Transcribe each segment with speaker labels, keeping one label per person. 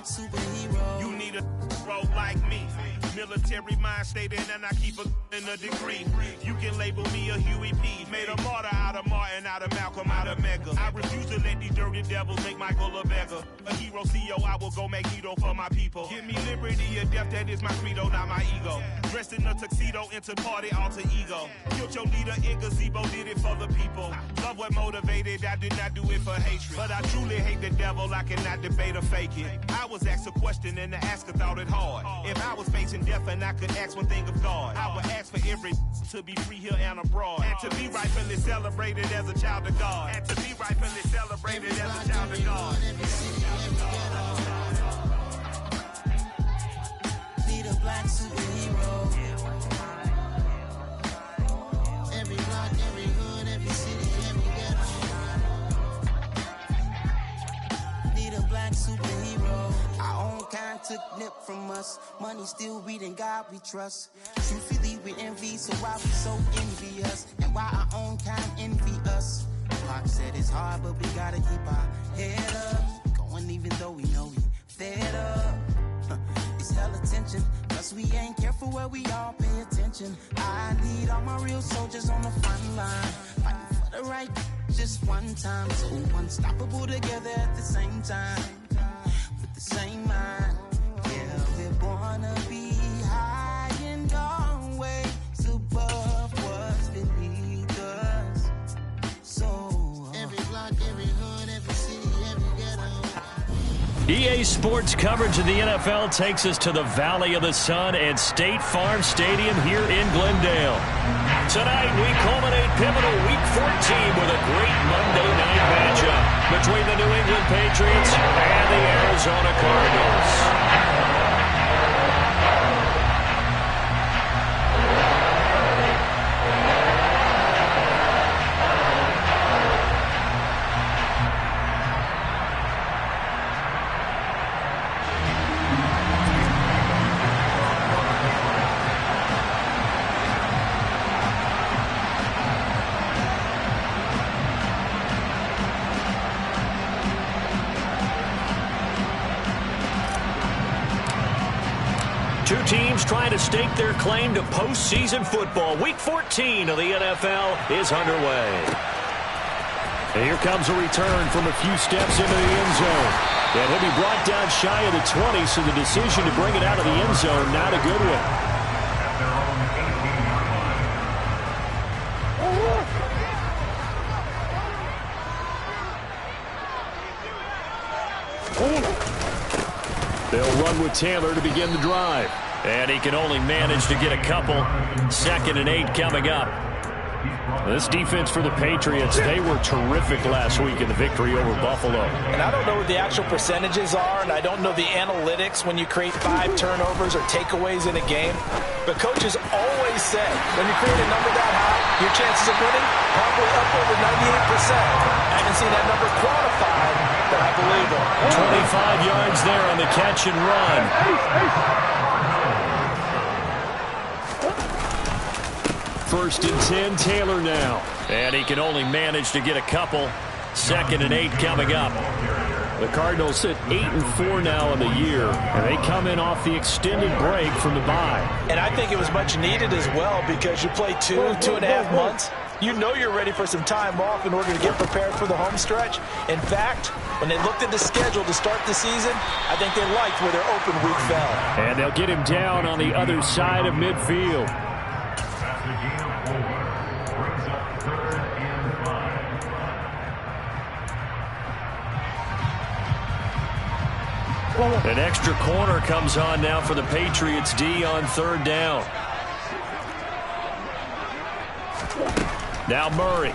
Speaker 1: superhero. You need a role like me. Military mind stated, and I keep in a degree. You can label me a Huey P. Made a martyr out of Martin, out of Malcolm, out of Mega. I refuse to let these dirty devils make Michael a beggar. A hero CEO, I will go Magneto for my people. Give me liberty or death, that is my credo, not my ego. Dressed in a tuxedo, into party, alter ego. Killed your leader in gazebo, did it for the people. Love what motivated, I did not do it for hatred. But I truly hate the devil, I cannot debate or fake it. I was asked a question and the asker thought it hard. If I was facing death and I could ask one thing of God, I would ask for every to be free here and abroad, and to be rightfully celebrated as a child of God, and to be rightfully celebrated as a child of God. Need a black superhero. Every block, every hood, every city, every ghetto. Need a black superhero. Our own kind took nip from us. Money still reading God we trust. Truthfully we envy, so why we so envious? And why our own kind envy us? Pac said it's hard, but we gotta keep our head up. Going even though we know we fed up. It's hella tension, plus we ain't careful where we all pay attention. I need all my real soldiers on the front line, fighting for the right just one time. So unstoppable together at the same time, with the same mind. Yeah, we're born to be high and always above what's beneath us. So every block, every hood, every city, every ghetto.
Speaker 2: EA Sports coverage of the NFL takes us to the Valley of the Sun and State Farm Stadium here in Glendale. Tonight, we culminate pivotal Week 14 with a great Monday night matchup between the New England Patriots and the Arizona Cardinals. Two teams trying to stake their claim to postseason football. Week 14 of the NFL is underway. And here comes a return from a few steps into the end zone. And he'll be brought down shy of the 20, so the decision to bring it out of the end zone, not a good one. They'll run with Taylor to begin the drive. And he can only manage to get a couple. 2nd and 8 coming up. This defense for the Patriots, they were terrific last week in the victory over Buffalo.
Speaker 3: And I don't know what the actual percentages are, and I don't know the analytics when you create 5 turnovers or takeaways in a game. But coaches always say, when you create a number that high, your chances of winning probably up over 98%. I haven't seen that number quantified, but I believe it.
Speaker 2: 25 yards there on the catch and run. 1st and 10, Taylor now. And he can only manage to get a couple. 2nd and 8 coming up. The Cardinals sit 8-4 now in the year, and they come in off the extended break from the bye.
Speaker 3: And I think it was much needed as well, because you play 2.5 months. You know you're ready for some time off in order to get prepared for the home stretch. In fact, when they looked at the schedule to start the season, I think they liked where their open week fell.
Speaker 2: And they'll get him down on the other side of midfield. An extra corner comes on now for the Patriots D on 3rd down. Now Murray.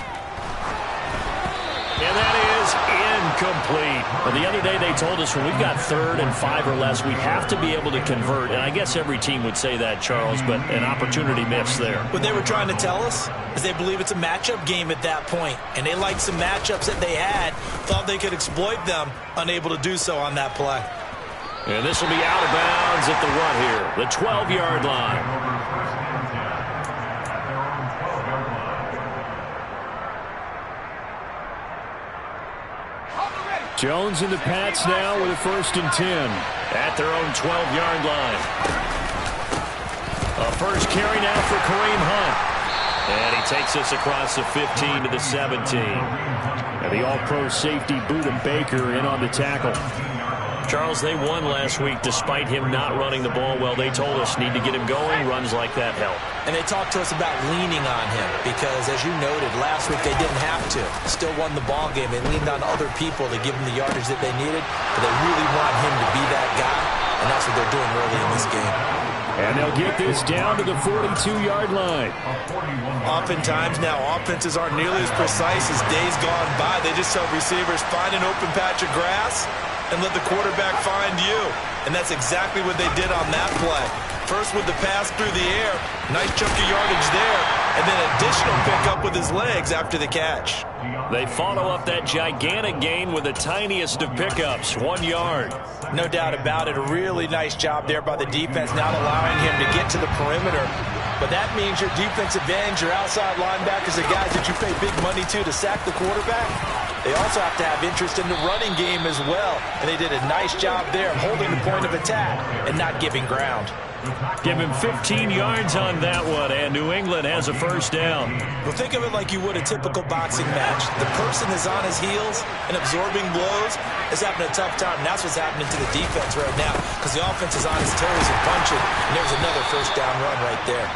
Speaker 2: And that is incomplete. Well, the other day they told us when we've got 3rd and 5 or less, we have to be able to convert. And I guess every team would say that, Charles, but an opportunity missed there.
Speaker 3: What they were trying to tell us is they believe it's a matchup game at that point. And they liked some matchups that they had, thought they could exploit them, unable to do so on that play.
Speaker 2: And this will be out of bounds at the what here? The 12-yard line. Jones and the Pats now with a 1st and 10. at their own 12-yard line. A first carry now for Kareem Hunt. And he takes us across the 15 to the 17. And the all-pro safety Budda Baker in on the tackle. Charles, they won last week despite him not running the ball well. They told us need to get him going. Runs like that help.
Speaker 3: And they talked to us about leaning on him because, as you noted, last week they didn't have to. Still won the ball game. They leaned on other people to give them the yardage that they needed. But they really want him to be that guy, and that's what they're doing early in this game.
Speaker 2: And they'll get this down to the 42-yard line.
Speaker 3: Oftentimes now, offenses aren't nearly as precise as days gone by. They just tell receivers, find an open patch of grass and let the quarterback find you. And that's exactly what they did on that play. First with the pass through the air, nice chunk of yardage there, and then additional pickup with his legs after the catch.
Speaker 2: They follow up that gigantic gain with the tiniest of pickups, 1 yard.
Speaker 3: No doubt about it. A really nice job there by the defense, not allowing him to get to the perimeter. But that means your defensive ends, your outside linebackers, the guys that you pay big money to sack the quarterback, they also have to have interest in the running game as well. And they did a nice job there of holding the point of attack and not giving ground.
Speaker 2: Give him 15 yards on that one, and New England has a first down.
Speaker 3: Well, think of it like you would a typical boxing match. The person is on his heels and absorbing blows is having a tough time, and that's what's happening to the defense right now because the offense is on his toes and punching, and there's another first down run right there.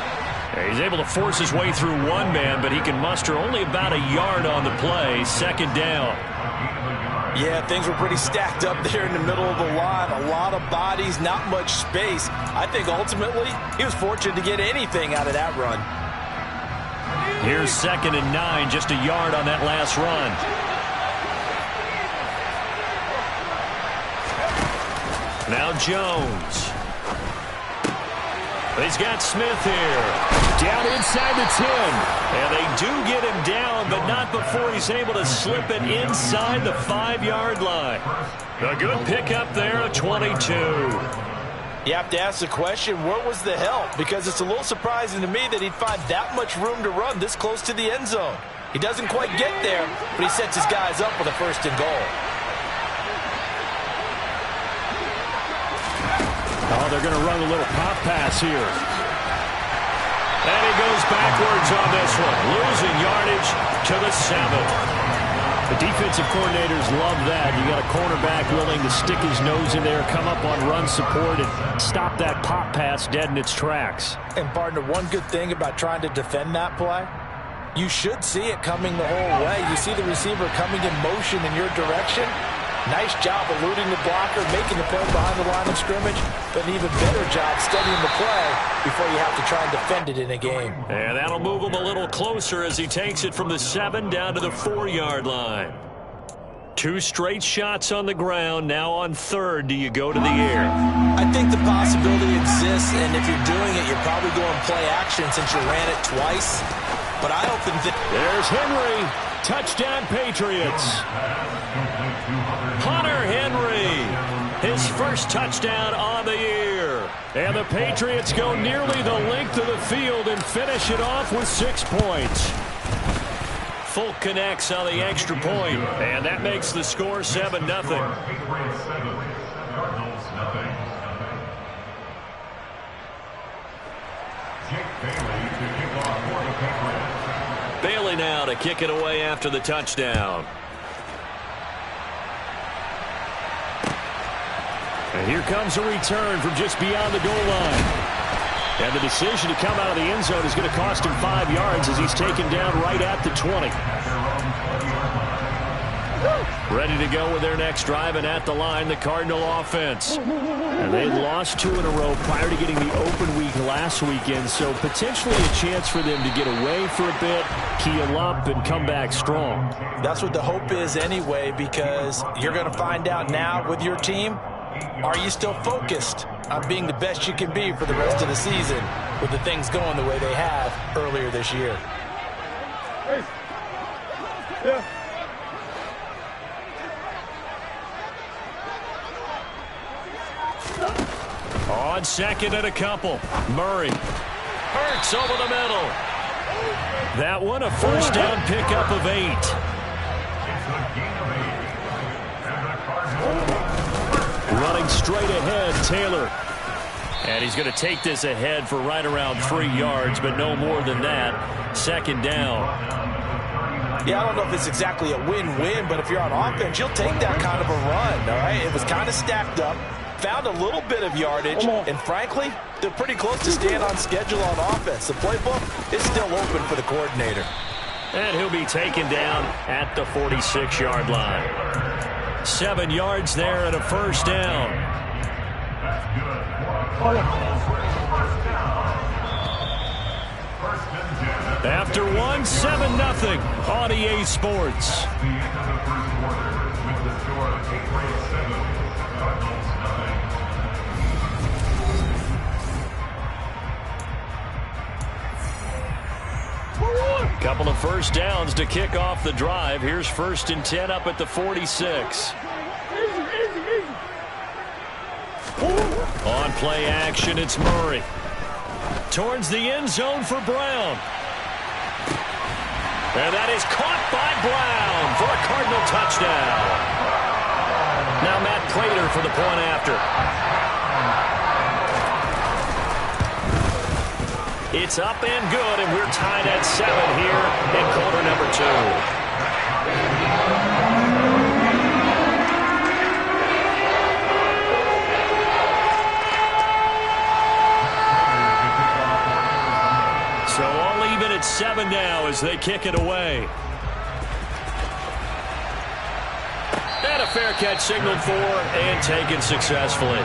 Speaker 2: He's able to force his way through one man, but he can muster only about a yard on the play. Second down.
Speaker 3: Yeah, things were pretty stacked up there in the middle of the line. A lot of bodies, not much space. I think ultimately he was fortunate to get anything out of that run.
Speaker 2: Here's 2nd and 9, just a yard on that last run. Now Jones. He's got Smith here. Down inside the 10. And they do get him down, but not before he's able to slip it inside the 5-yard line. A good pickup there at 22.
Speaker 3: You have to ask the question, where was the help? Because it's a little surprising to me that he'd find that much room to run this close to the end zone. He doesn't quite get there, but he sets his guys up with a 1st and goal.
Speaker 2: Oh, they're going to run a little pop pass here. And he goes backwards on this one, losing yardage to the 7. The defensive coordinators love that. You got a cornerback willing to stick his nose in there, come up on run support, and stop that pop pass dead in its tracks.
Speaker 3: And, partner, one good thing about trying to defend that play, you should see it coming the whole way. You see the receiver coming in motion in your direction. Nice job eluding the blocker, making the play behind the line of scrimmage, but an even better job studying the play before you have to try and defend it in a game.
Speaker 2: And that'll move him a little closer as he takes it from the 7 down to the 4-yard line. 2 straight shots on the ground. Now on 3rd, do you go to the air?
Speaker 3: I think the possibility exists, and if you're doing it, you're probably going play action since you ran it twice. But I don't think that...
Speaker 2: There's Henry. Touchdown, Patriots. Hunter Henry, his first touchdown on the year. And the Patriots go nearly the length of the field and finish it off with 6 points. Folk connects on the extra point, and that makes the score 7-0. Bailey now to kick it away after the touchdown. And here comes a return from just beyond the goal line. And the decision to come out of the end zone is going to cost him 5 yards as he's taken down right at the 20. Ready to go with their next drive, and at the line, the Cardinal offense. And they lost 2 in a row prior to getting the open week last weekend, so potentially a chance for them to get away for a bit, heal up, and come back strong.
Speaker 3: That's what the hope is anyway, because you're going to find out now with your team, are you still focused on being the best you can be for the rest of the season with the things going the way they have earlier this year?
Speaker 4: Hey. Yeah.
Speaker 2: On 2nd and a couple, Murray. Hurts over the middle. That one a first down pickup of 8. Running straight ahead Taylor. And he's going to take this ahead for right around 3 yards, but no more than that. Second down.
Speaker 3: Yeah, I don't know if it's exactly a win-win, but if you're on offense, you'll take that kind of a run, all right? It was kind of stacked up, found a little bit of yardage, and frankly, they're pretty close to staying on schedule on offense. The playbook is still open for the coordinator.
Speaker 2: And he'll be taken down at the 46-yard line. 7 yards there and a first down. After 1, 7-0 on EA Sports. Couple of first downs to kick off the drive. Here's 1st and 10 up at the 46. On play action, it's Murray. Towards the end zone for Brown. And that is caught by Brown for a Cardinal touchdown. Now Matt Prater for the point after. It's up and good, and we're tied at 7 here in quarter number 2. So all even at 7 now as they kick it away. And a fair catch signaled for and taken successfully.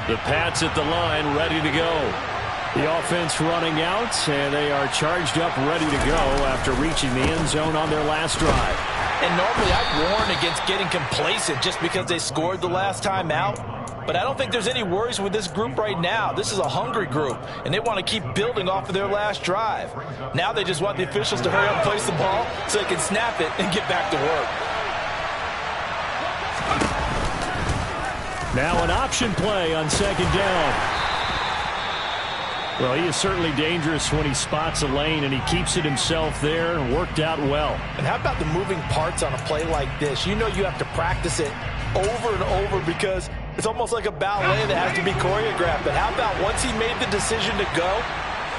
Speaker 2: The Pats at the line, ready to go. The offense running out, and they are charged up, ready to go after reaching the end zone on their last drive.
Speaker 3: And normally I'd warn against getting complacent just because they scored the last time out. But I don't think there's any worries with this group right now. This is a hungry group, and they want to keep building off of their last drive. Now they just want the officials to hurry up and place the ball so they can snap it and get back to work.
Speaker 2: Now an option play on 2nd down. Well, he is certainly dangerous when he spots a lane, and he keeps it himself there and worked out well.
Speaker 3: And how about the moving parts on a play like this? You know you have to practice it over and over because it's almost like a ballet that has to be choreographed. But how about once he made the decision to go,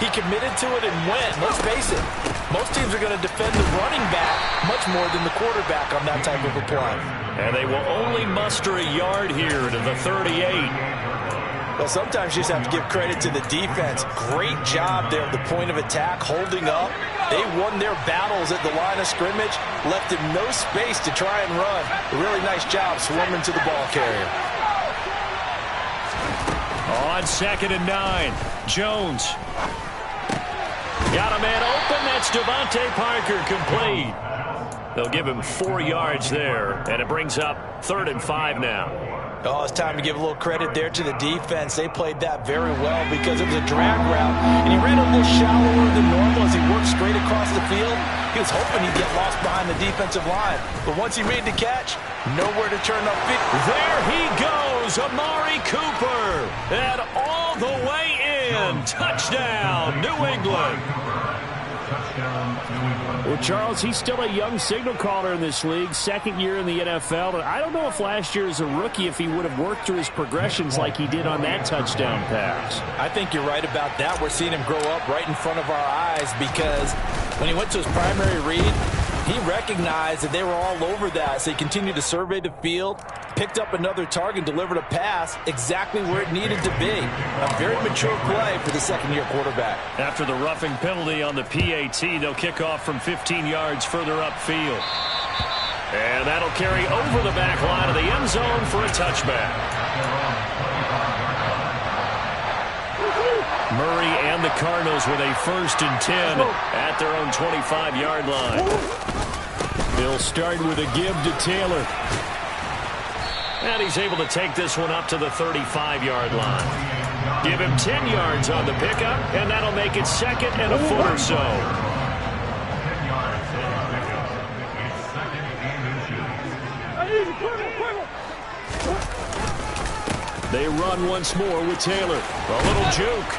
Speaker 3: he committed to it and went. Let's face it, most teams are going to defend the running back much more than the quarterback on that type of a play.
Speaker 2: And they will only muster a yard here to the 38.
Speaker 3: Well, sometimes you just have to give credit to the defense. Great job there at the point of attack, holding up. They won their battles at the line of scrimmage, left him no space to try and run. A really nice job swarming to the ball carrier.
Speaker 2: On 2nd and 9, Jones. Got a man open. That's Devontae Parker, complete. They'll give him 4 yards there, and it brings up 3rd and 5 now.
Speaker 3: Oh, it's time to give a little credit there to the defense. They played that very well because it was a drag route, and he ran a little shallower than normal as he worked straight across the field. He was hoping he'd get lost behind the defensive line, but once he made the catch, nowhere to turn upfield.
Speaker 2: There he goes, Amari Cooper, and all the way in. Touchdown, New England. Well, Charles, he's still a young signal caller in this league, 2nd year in the NFL. And I don't know if last year as a rookie, if he would have worked through his progressions like he did on that touchdown pass.
Speaker 3: I think you're right about that. We're seeing him grow up right in front of our eyes because when he went to his primary read, he recognized that they were all over that. So he continued to survey the field, picked up another target, delivered a pass exactly where it needed to be. A very mature play for the 2nd-year quarterback.
Speaker 2: After the roughing penalty on the PAT, they'll kick off from 15 yards further upfield. And that'll carry over the back line of the end zone for a touchback. Murray and the Cardinals with a 1st and 10 at their own 25-yard line. They'll start with a give to Taylor. And he's able to take this one up to the 35-yard line. Give him 10 yards on the pickup, and that'll make it 2nd and a foot or so. They run once more with Taylor. A little juke.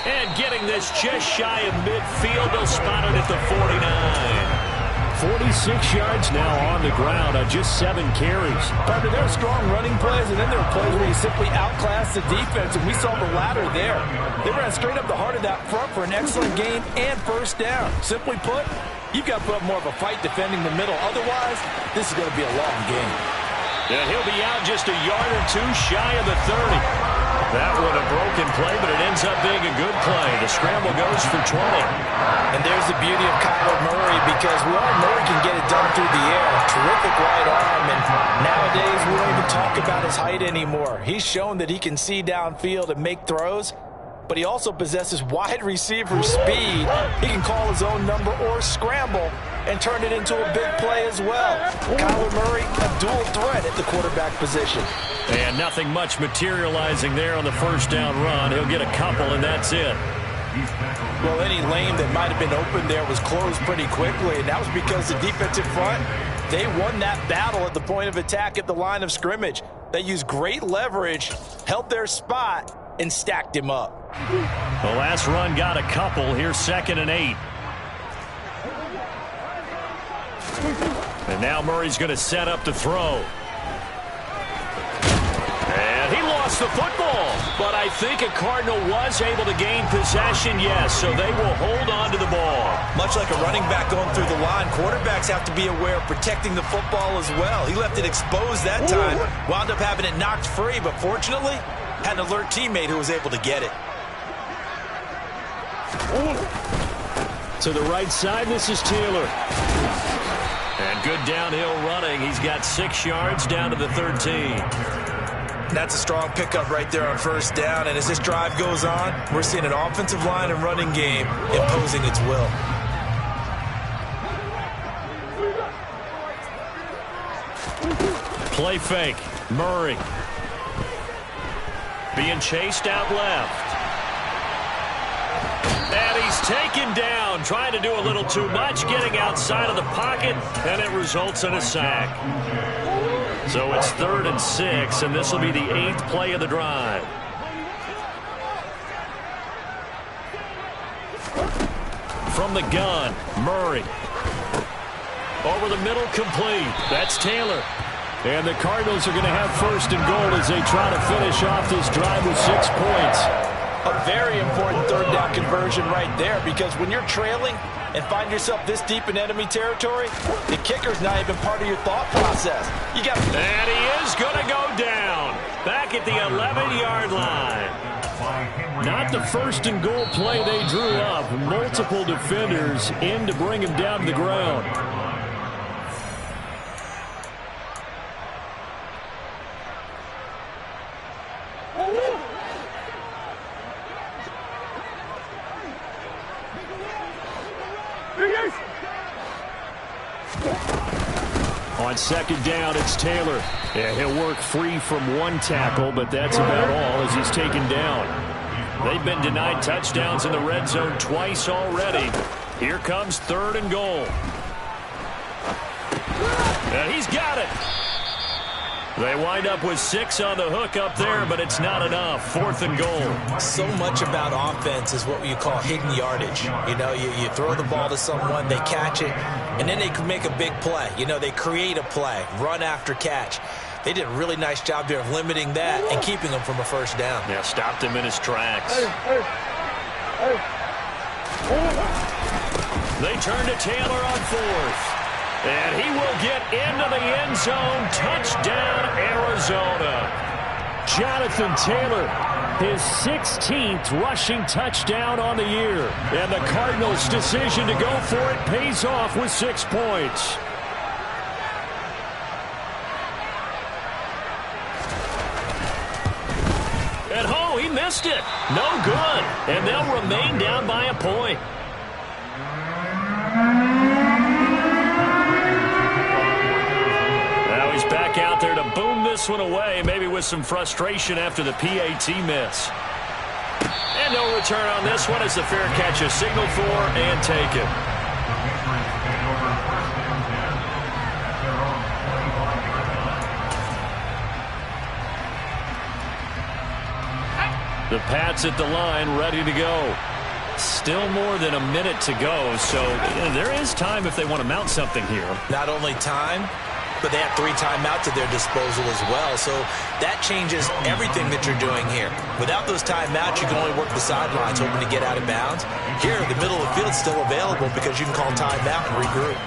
Speaker 2: And getting this just shy of midfield. They'll spot it at the 49. 46 yards now on the ground on just 7 carries.
Speaker 3: Partner, there are strong running plays, and then there are plays where you simply outclass the defense, and we saw the latter there. They ran straight up the heart of that front for an excellent gain and first down. Simply put, you've got to put up more of a fight defending the middle. Otherwise, this is going to be a long game.
Speaker 2: And he'll be out just a yard or two shy of the 30. That one a broken play, but it ends up being a good play. The scramble goes for 20.
Speaker 3: And there's the beauty of Kyler Murray, because we all know he can get it done through the air. Terrific right arm, and nowadays we don't even talk about his height anymore. He's shown that he can see downfield and make throws, but he also possesses wide receiver speed. He can call his own number or scramble and turn it into a big play as well. Kyler Murray, a dual threat at the quarterback position.
Speaker 2: And nothing much materializing there on the first down run. He'll get a couple, and that's it.
Speaker 3: Well, any lane that might have been open there was closed pretty quickly, and that was because the defensive front, they won that battle at the point of attack at the line of scrimmage. They used great leverage, held their spot, and stacked him up.
Speaker 2: The last run got a couple. Here's 2nd and 8. And now Murray's going to set up to throw. And he lost the football. But I think a Cardinal was able to gain possession, yes, so they will hold on to the ball.
Speaker 3: Much like a running back going through the line, quarterbacks have to be aware of protecting the football as well. He left it exposed that time, wound up having it knocked free, but fortunately, had an alert teammate who was able to get it.
Speaker 2: To the right side, this is Taylor. And good downhill running. He's got 6 yards down to the 13.
Speaker 3: That's a strong pickup right there on first down. And as this drive goes on, we're seeing an offensive line and running game imposing its will.
Speaker 2: Play fake. Murray. Being chased out left. And he's taken down, trying to do a little too much, getting outside of the pocket, and it results in a sack. So it's 3rd and 6, and this will be the 8th play of the drive. From the gun, Murray. Over the middle, complete. That's Taylor. And the Cardinals are going to have 1st and goal as they try to finish off this drive with 6 points.
Speaker 3: A very important 3rd down conversion right there, because when you're trailing and find yourself this deep in enemy territory, the kicker's not even part of your thought process. You got.
Speaker 2: And he is going to go down back at the 11-yard line. Not the 1st and goal play they drew up. Multiple defenders in to bring him down to the ground. On 2nd down, it's Taylor. Yeah, he'll work free from 1 tackle, but that's about all as he's taken down. They've been denied touchdowns in the red zone twice already. Here comes 3rd and goal. And he's got it. They wind up with 6 on the hook up there, but it's not enough. 4th and goal.
Speaker 3: So much about offense is what you call hidden yardage. You know, you throw the ball to someone, they catch it, and then they can make a big play. You know, they create a play, run after catch. They did a really nice job there of limiting that and keeping him from a 1st down.
Speaker 2: Yeah, stopped him in his tracks. They turn to Taylor on 4th. And he will get into the end zone. Touchdown, Arizona. Jonathan Taylor, his 16th rushing touchdown on the year. And the Cardinals' decision to go for it pays off with 6 points. And oh, he missed it. No good. And they'll remain down by a point. Back out there to boom this one away, maybe with some frustration after the PAT miss. And no return on this one as the fair catch is signaled for and taken. The Pats at the line, ready to go. Still more than a minute to go, so there is time if they want to mount something here.
Speaker 3: Not only time, but they have 3 timeouts at their disposal as well, so that changes everything that you're doing here. Without those timeouts, you can only work the sidelines, hoping to get out of bounds. Here, the middle of the field is still available because you can call timeout and regroup.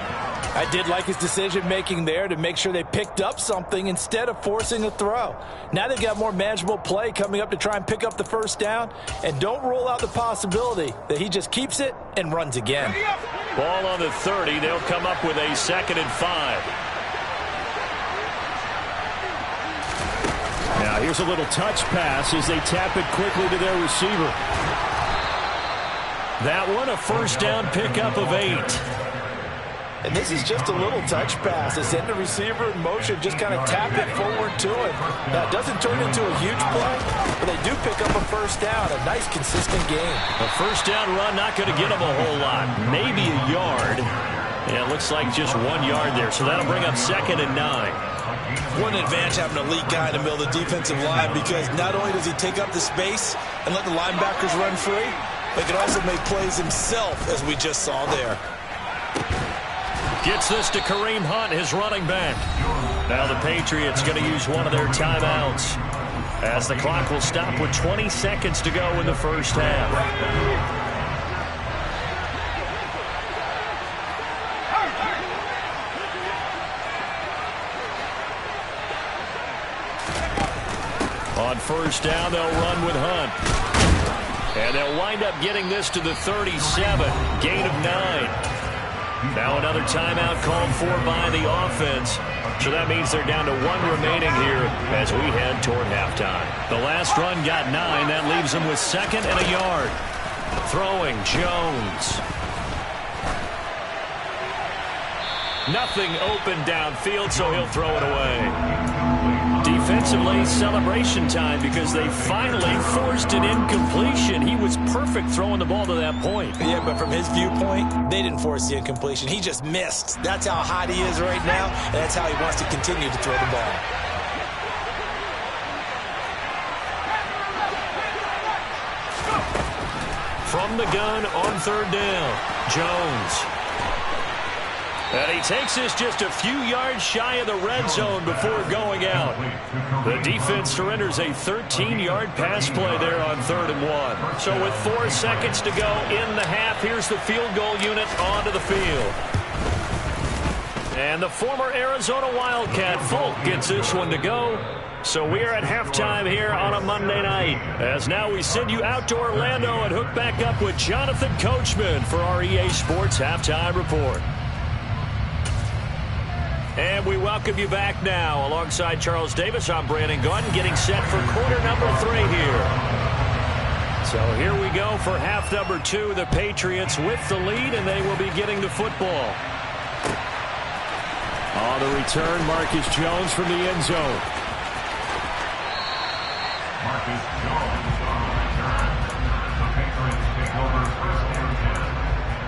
Speaker 3: I did like his decision-making there to make sure they picked up something instead of forcing a throw. Now they've got more manageable play coming up to try and pick up the first down, and don't rule out the possibility that he just keeps it and runs again.
Speaker 2: Ball on the 30. They'll come up with a 2nd and 5.
Speaker 5: Now here's a little touch pass as they tap it quickly to their receiver.
Speaker 2: That one, a first down pickup of 8.
Speaker 3: And this is just a little touch pass. They send the receiver in motion, just kind of tap it forward to him. Now, it doesn't turn into a huge play, but they do pick up a first down. A nice, consistent game.
Speaker 2: A first down run, not going to get them a whole lot. Maybe a yard. Yeah, it looks like just 1 yard there. So that'll bring up 2nd and 9.
Speaker 3: What an advantage having an elite guy in the middle of the defensive line, because not only does he take up the space and let the linebackers run free, but he can also make plays himself, as we just saw there.
Speaker 2: Gets this to Kareem Hunt, his running back. Now the Patriots going to use one of their timeouts, as the clock will stop with 20 seconds to go in the first half. On first down, they'll run with Hunt. And they'll wind up getting this to the 37. Gain of 9. Now another timeout called for by the offense. So that means they're down to 1 remaining here as we head toward halftime. The last run got 9. That leaves them with 2nd and a yard. Throwing Jones. Nothing open downfield, so he'll throw it away. Defensively, celebration time because they finally forced an incompletion. He was perfect throwing the ball to that point.
Speaker 3: Yeah, but from his viewpoint, they didn't force the incompletion. He just missed. That's how hot he is right now, and that's how he wants to continue to throw the ball.
Speaker 2: From the gun on 3rd down, Jones. And he takes this just a few yards shy of the red zone before going out. The defense surrenders a 13-yard pass play there on 3rd and 1. So with 4 seconds to go in the half, here's the field goal unit onto the field. And the former Arizona Wildcat, Folk, gets this one to go. So we're at halftime here on a Monday night. As now we send you out to Orlando and hook back up with Jonathan Coachman for our EA Sports Halftime Report. And we welcome you back now. Alongside Charles Davis, I'm Brandon Gaudin, getting set for quarter number 3 here. So here we go for half number 2. The Patriots with the lead, and they will be getting the football.
Speaker 5: On the return, Marcus Jones from the end zone.
Speaker 6: Marcus Jones on the return. The Patriots take over 1st and 10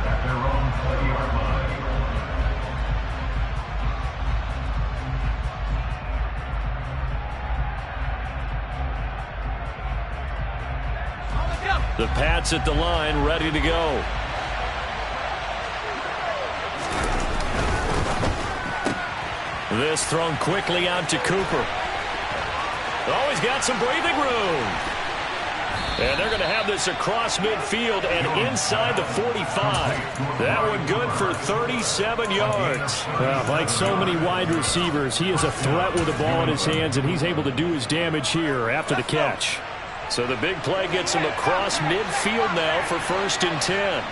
Speaker 6: at their own 20-yard line.
Speaker 2: The Pats at the line, ready to go. This thrown quickly out to Cooper. Oh, he's got some breathing room. And they're going to have this across midfield and inside the 45. That one good for 37 yards.
Speaker 5: Like so many wide receivers, he is a threat with the ball in his hands, and he's able to do his damage here after the catch.
Speaker 2: So the big play gets him across midfield now for 1st and 10.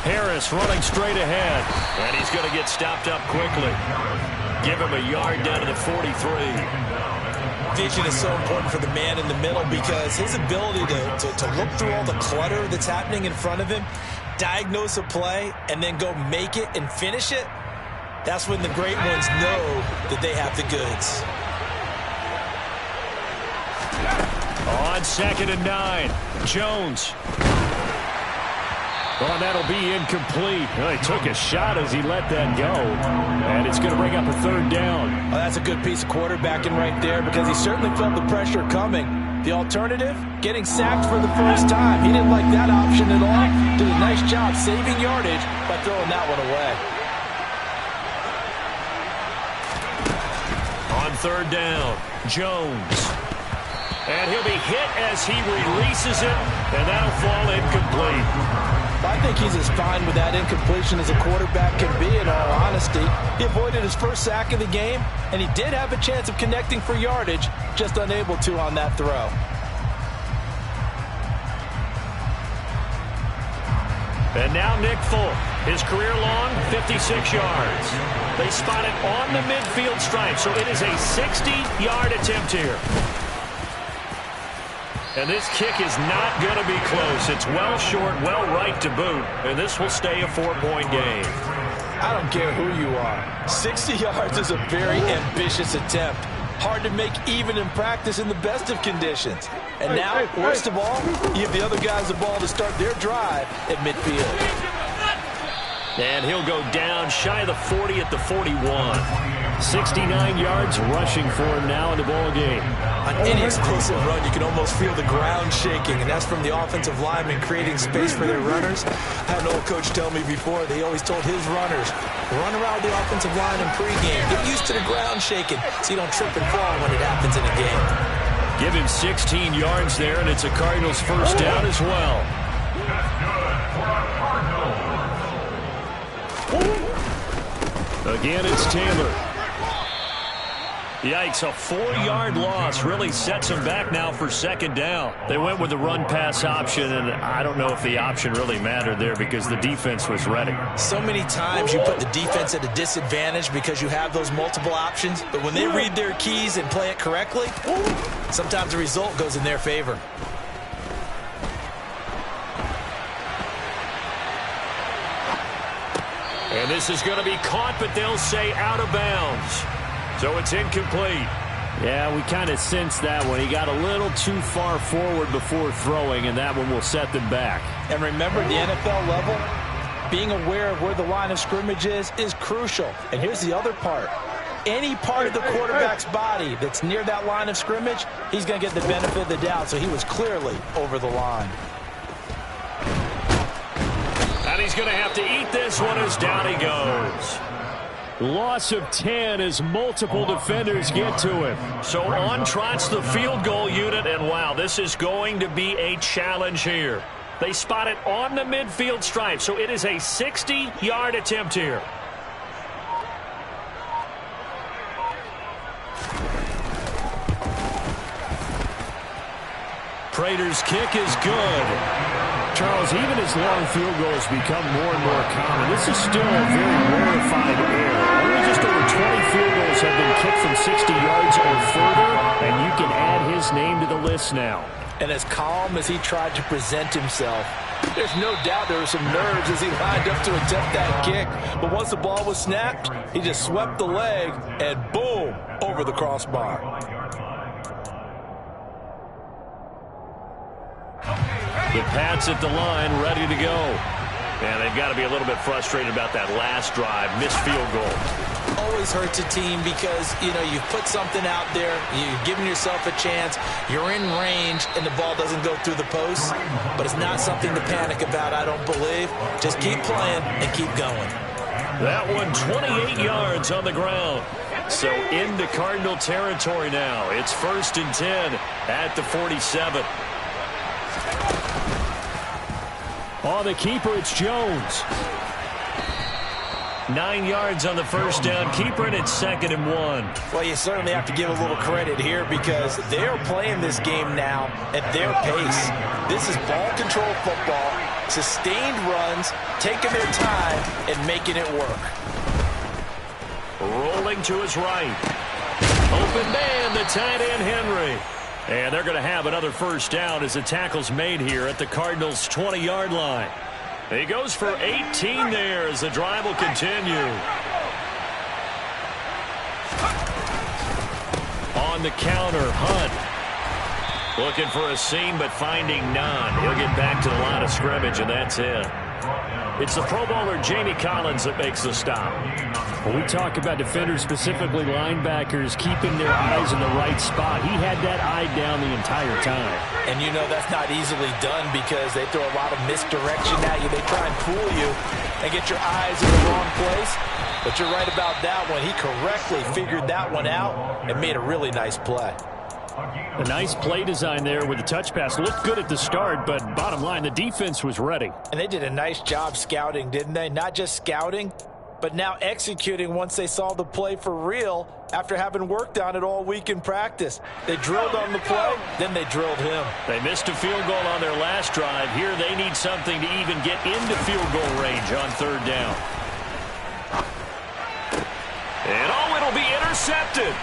Speaker 2: Harris running straight ahead. And he's going to get stopped up quickly. Give him a yard down to the 43.
Speaker 3: Vision is so important for the man in the middle because his ability to look through all the clutter that's happening in front of him, diagnose a play, and then go make it and finish it, that's when the great ones know that they have the goods.
Speaker 2: On 2nd and 9, Jones.
Speaker 5: Well, that'll be incomplete. Well, he took a shot as he let that go. And it's going to bring up a third down.
Speaker 3: Well, that's a good piece of quarterbacking right there because he certainly felt the pressure coming. The alternative, getting sacked for the first time. He didn't like that option at all. Did a nice job saving yardage by throwing that one away.
Speaker 2: On third down, Jones. And he'll be hit as he releases it, and that'll fall incomplete.
Speaker 3: I think he's as fine with that incompletion as a quarterback can be, in all honesty. He avoided his first sack of the game, and he did have a chance of connecting for yardage, just unable to on that throw.
Speaker 2: And now Nick Folk, his career long, 56 yards. They spot it on the midfield stripe, so it is a 60-yard attempt here. And this kick is not going to be close. It's well short, well right to boot. And this will stay a 4-point game.
Speaker 3: I don't care who you are. 60 yards is a very ambitious attempt. Hard to make even in practice in the best of conditions. And now, worst of all, you give the other guys the ball to start their drive at midfield.
Speaker 2: And he'll go down shy of the 40 at the 41.
Speaker 5: 69 yards rushing for him now in the ball game.
Speaker 3: On any explosive run, you can almost feel the ground shaking, and that's from the offensive linemen creating space for their runners. I had an old coach tell me before, they always told his runners, run around the offensive line in pregame. Get used to the ground shaking so you don't trip and fall when it happens in a game.
Speaker 2: Give him 16 yards there, and it's a Cardinals first down as well.
Speaker 6: That's good for a Cardinals.
Speaker 5: Again, it's Taylor.
Speaker 2: Yikes, a 4-yard loss really sets them back now for second down. They went with the run-pass option, and I don't know if the option really mattered there because the defense was ready.
Speaker 3: So many times you put the defense at a disadvantage because you have those multiple options, but when they read their keys and play it correctly, sometimes the result goes in their favor.
Speaker 2: And this is going to be caught, but they'll say out of bounds. So it's incomplete.
Speaker 5: Yeah, we kind of sensed that one. He got a little too far forward before throwing, and that one will set them back.
Speaker 3: And remember, the NFL level, being aware of where the line of scrimmage is crucial. And here's the other part. Any part of the quarterback's body that's near that line of scrimmage, he's going to get the benefit of the doubt. So he was clearly over the line.
Speaker 2: And he's going to have to eat this one as down he goes.
Speaker 5: Loss of 10 as multiple defenders get to him.
Speaker 2: So on trots the field goal unit, and wow, this is going to be a challenge here. They spot it on the midfield stripe, so it is a 60-yard attempt here. Prater's kick is good.
Speaker 5: Charles, even as long field goals become more and more common, this is still a very rarefied error. Only just over 20 field goals have been kicked from 60 yards or further, and you can add his name to the list now.
Speaker 3: And as calm as he tried to present himself, there's no doubt there were some nerves as he lined up to attempt that kick. But once the ball was snapped, he just swept the leg and boom, over the crossbar.
Speaker 2: The Pats at the line, ready to go. And they've got to be a little bit frustrated about that last drive, missed field goal.
Speaker 3: Always hurts a team because, you've put something out there, you've given yourself a chance, you're in range, and the ball doesn't go through the post. But it's not something to panic about, I don't believe. Just keep playing and keep going.
Speaker 2: That one 28 yards on the ground. So into Cardinal territory now. It's 1st and 10 at the 47.
Speaker 5: Oh, the keeper, it's Jones.
Speaker 2: 9 yards on the first down. Keeper, and it's 2nd and 1.
Speaker 3: Well, you certainly have to give a little credit here because they're playing this game now at their pace. This is ball control football, sustained runs, taking their time and making it work.
Speaker 2: Rolling to his right. Open man, the tight end Henry. And they're going to have another first down as the tackle's made here at the Cardinals' 20-yard line. He goes for 18 there as the drive will continue. On the counter, Hunt. Looking for a seam, but finding none. He'll get back to the line of scrimmage, and that's it. It's the Pro Bowler Jamie Collins that makes the stop.
Speaker 5: When we talk about defenders, specifically linebackers, keeping their eyes in the right spot, he had that eye down the entire time.
Speaker 3: And you know that's not easily done because they throw a lot of misdirection at you. They try and fool you and get your eyes in the wrong place. But you're right about that one. He correctly figured that one out and made a really nice play.
Speaker 5: A nice play design there with the touch pass. Looked good at the start, but bottom line, the defense was ready.
Speaker 3: And they did a nice job scouting, didn't they? Not just scouting, but now executing once they saw the play for real after having worked on it all week in practice. They drilled on the play, then they drilled him.
Speaker 2: They missed a field goal on their last drive. Here they need something to even get into field goal range on third down. And it'll be intercepted.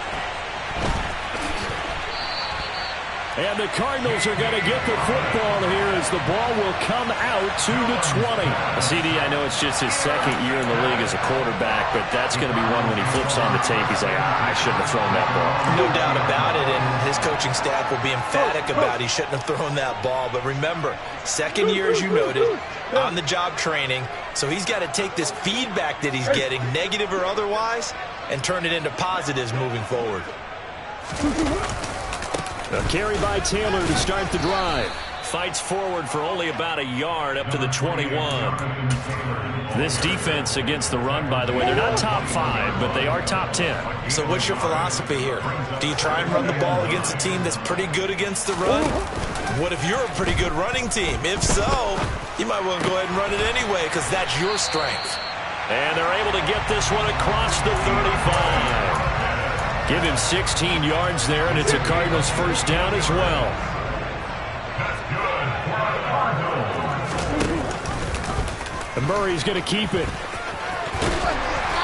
Speaker 5: And the Cardinals are going to get the football here as the ball will come out to the 20.
Speaker 2: CD, I know it's just his second year in the league as a quarterback, but that's going to be one when he flips on the tape. He's like, I shouldn't have thrown that ball.
Speaker 3: No doubt about it, and his coaching staff will be emphatic about he shouldn't have thrown that ball. But remember, second year, as you noted, on-the-job training, so he's got to take this feedback that he's getting, negative or otherwise, and turn it into positives moving forward.
Speaker 5: A carry by Taylor to start the drive.
Speaker 2: Fights forward for only about a yard up to the 21. This defense against the run, by the way, they're not top 5, but they are top 10.
Speaker 3: So what's your philosophy here? Do you try and run the ball against a team that's pretty good against the run? What if you're a pretty good running team? If so, you might want to go ahead and run it anyway because that's your strength.
Speaker 2: And they're able to get this one across the 35. Give him 16 yards there, and it's a Cardinals first down as well.
Speaker 5: And Murray's going to keep it.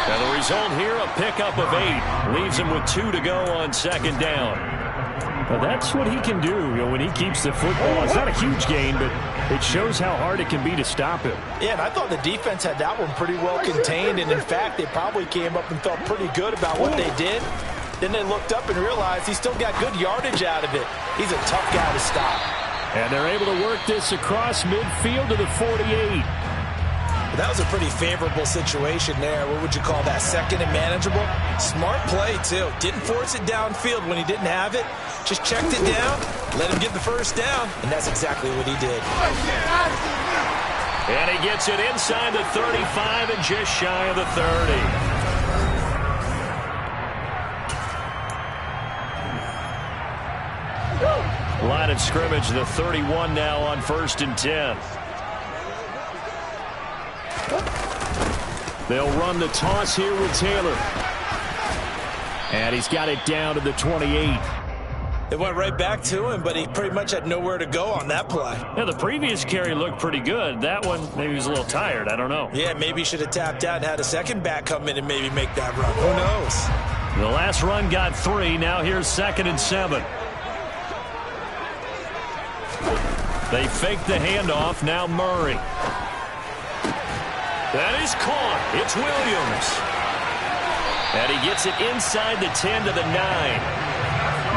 Speaker 2: And the result here, a pickup of 8. Leaves him with 2 to go on second down.
Speaker 5: Well, that's what he can do, when he keeps the football. It's not a huge gain, but it shows how hard it can be to stop him.
Speaker 3: Yeah, and I thought the defense had that one pretty well contained, and in fact, they probably came up and felt pretty good about what they did. Then they looked up and realized he still got good yardage out of it. He's a tough guy to stop.
Speaker 5: And they're able to work this across midfield to the 48.
Speaker 3: That was a pretty favorable situation there. What would you call that? Second and manageable? Smart play, too. Didn't force it downfield when he didn't have it. Just checked it down, let him get the first down, and that's exactly what he did.
Speaker 2: And he gets it inside the 35 and just shy of the 30. Line of scrimmage, the 31 now on 1st and 10.
Speaker 5: They'll run the toss here with Taylor. And he's got it down to the 28.
Speaker 3: It went right back to him, but he pretty much had nowhere to go on that play.
Speaker 2: Yeah, the previous carry looked pretty good. That one, maybe he was a little tired. I don't know.
Speaker 3: Yeah, maybe he should have tapped out and had a second back come in and maybe make that run. Who knows?
Speaker 2: The last run got 3. Now here's 2nd and 7. They fake the handoff. Now Murray. That is caught. It's Williams. And he gets it inside the 10 to the 9.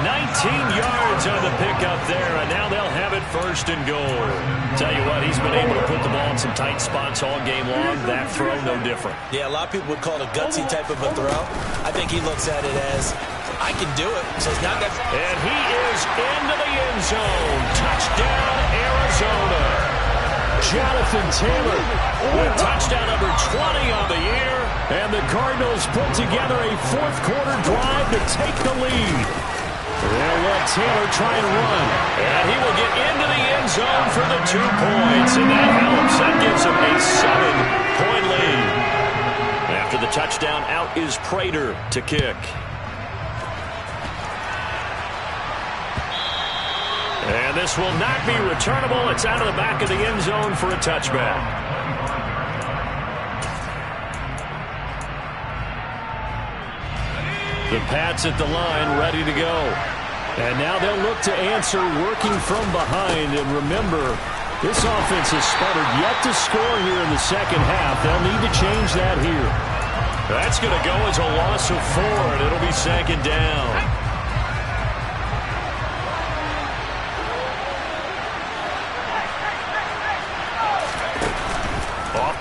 Speaker 2: 19 yards on the pickup there, and now they'll have it 1st and goal. Tell you what, he's been able to put the ball in some tight spots all game long. That throw, no different.
Speaker 3: Yeah, a lot of people would call it a gutsy type of a throw. I think he looks at it as, I can do it. So it's not that.
Speaker 2: And he is into the end zone. Touchdown, Arizona.
Speaker 5: Jonathan Taylor
Speaker 2: with touchdown number 20 on the year.
Speaker 5: And the Cardinals put together a 4th quarter drive to take the lead. They'll let Taylor try and run.
Speaker 2: And he will get into the end zone for the 2 points. And that helps. That gives him a 7-point lead. After the touchdown, out is Prater to kick. And this will not be returnable. It's out of the back of the end zone for a touchback. The Pats at the line, ready to go.
Speaker 5: And now they'll look to answer working from behind. And remember, this offense has sputtered yet to score here in the second half. They'll need to change that here.
Speaker 2: That's going to go as a loss of 4, and it'll be 2nd down.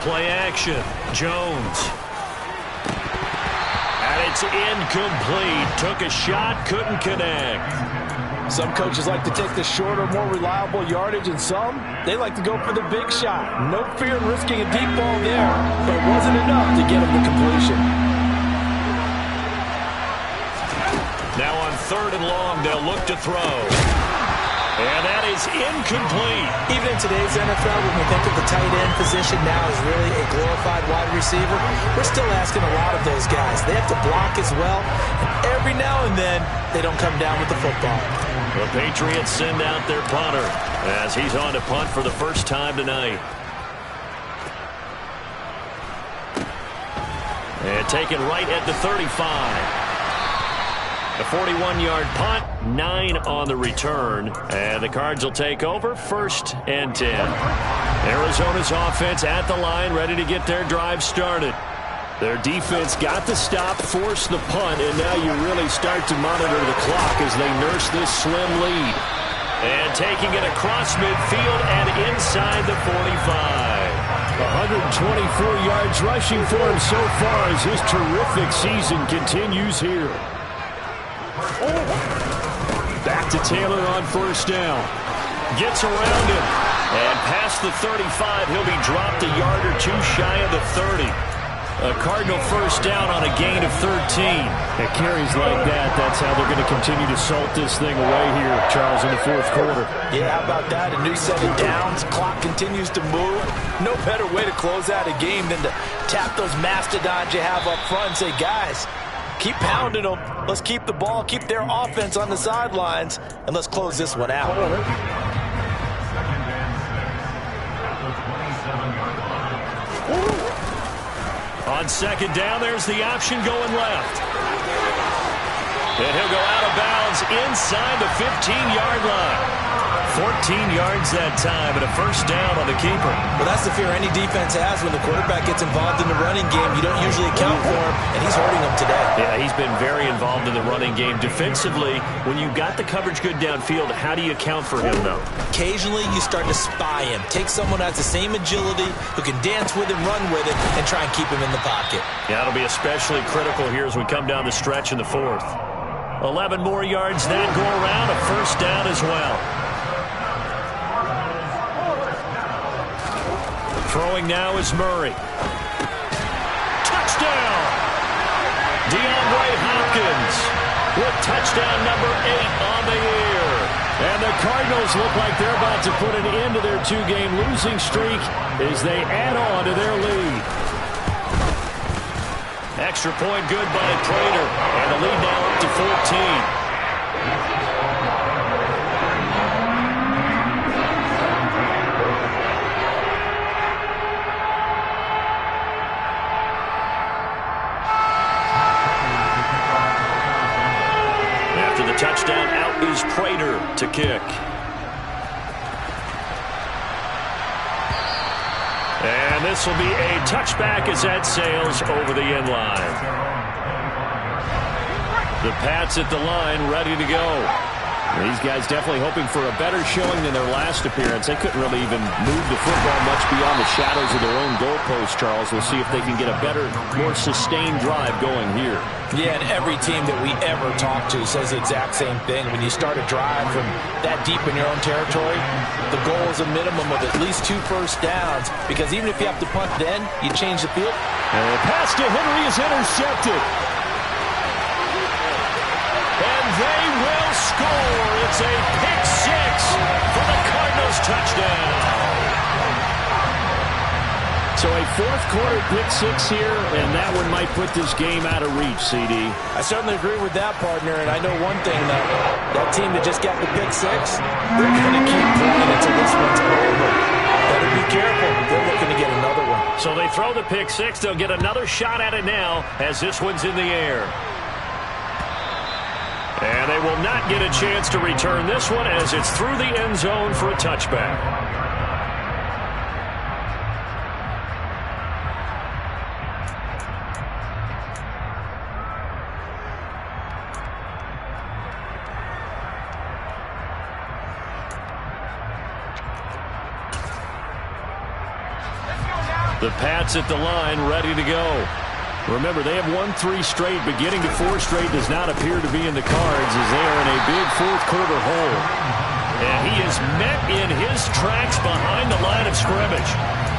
Speaker 2: Play action. Jones. And it's incomplete. Took a shot, couldn't connect.
Speaker 3: Some coaches like to take the shorter, more reliable yardage, and some, they like to go for the big shot. No fear in risking a deep ball there, but it wasn't enough to get him the completion.
Speaker 2: Now on 3rd and long, they'll look to throw. And that is incomplete.
Speaker 3: Even in today's NFL, when we think of the tight end position now as really a glorified wide receiver, we're still asking a lot of those guys. They have to block as well, and every now and then, they don't come down with the football.
Speaker 2: The Patriots send out their punter as he's on to punt for the first time tonight. And taken right at the 35. A 41-yard punt, 9 on the return, and the Cards will take over 1st and 10. Arizona's offense at the line, ready to get their drive started. Their defense got the stop, forced the punt, and now you really start to monitor the clock as they nurse this slim lead. And taking it across midfield and inside the 45.
Speaker 5: 124 yards rushing for him so far as his terrific season continues here.
Speaker 2: Back to Taylor on 1st down. Gets around him. And past the 35, he'll be dropped a yard or 2 shy of the 30. A Cardinal 1st down on a gain of 13.
Speaker 5: At carries like that, that's how they're going to continue to salt this thing away here, Charles, in the 4th quarter.
Speaker 3: Yeah, how about that? A new set of downs. Clock continues to move. No better way to close out a game than to tap those mastodons you have up front and say, guys, keep pounding them. Let's keep the ball, keep their offense on the sidelines, and let's close this one out.
Speaker 2: On 2nd down, there's the option going left. And he'll go out of bounds inside the 15-yard line. 14 yards that time and a 1st down on the keeper.
Speaker 3: Well, that's the fear any defense has when the quarterback gets involved in the running game. You don't usually account for him, and he's hurting them today.
Speaker 2: Yeah, he's been very involved in the running game. Defensively, when you got the coverage good downfield, how do you account for him, though?
Speaker 3: Occasionally, you start to spy him. Take someone who has the same agility, who can dance with him, run with it, and try and keep him in the pocket.
Speaker 2: Yeah, it'll be especially critical here as we come down the stretch in the 4th. 11 more yards that go around, a 1st down as well. Throwing now is Murray. Touchdown! DeAndre Hopkins with touchdown number 8 on the year. And the Cardinals look like they're about to put an end to their 2-game losing streak as they add on to their lead. Extra point good by Prater. And the lead now up to 14. Touchdown, out is Prater to kick. And this will be a touchback as that sails over the end line. The Pats at the line ready to go.
Speaker 5: These guys definitely hoping for a better showing than their last appearance. They couldn't really even move the football much beyond the shadows of their own goalpost, Charles. We'll see if they can get a better, more sustained drive going here.
Speaker 3: Yeah, and every team that we ever talk to says the exact same thing. When you start a drive from that deep in your own territory, the goal is a minimum of at least 2 first downs, because even if you have to punt then, you change the field.
Speaker 5: And the pass to Henry is intercepted.
Speaker 2: And they will score. It's a pick 6 for the Cardinals touchdown.
Speaker 5: So a 4th quarter pick 6 here, and that one might put this game out of reach, CD.
Speaker 3: I certainly agree with that, partner, and I know one thing, though. That team that just got the pick 6, they're going to keep playing until this one's over. Better be careful. They're looking to get another one.
Speaker 2: So they throw the pick 6. They'll get another shot at it now as this one's in the air. And they will not get a chance to return this one as it's through the end zone for a touchback. The Pats at the line, ready to go.
Speaker 5: Remember, they have won 3 straight, but getting to 4 straight does not appear to be in the cards as they are in a big fourth-quarter hole.
Speaker 2: And he is met in his tracks behind the line of scrimmage.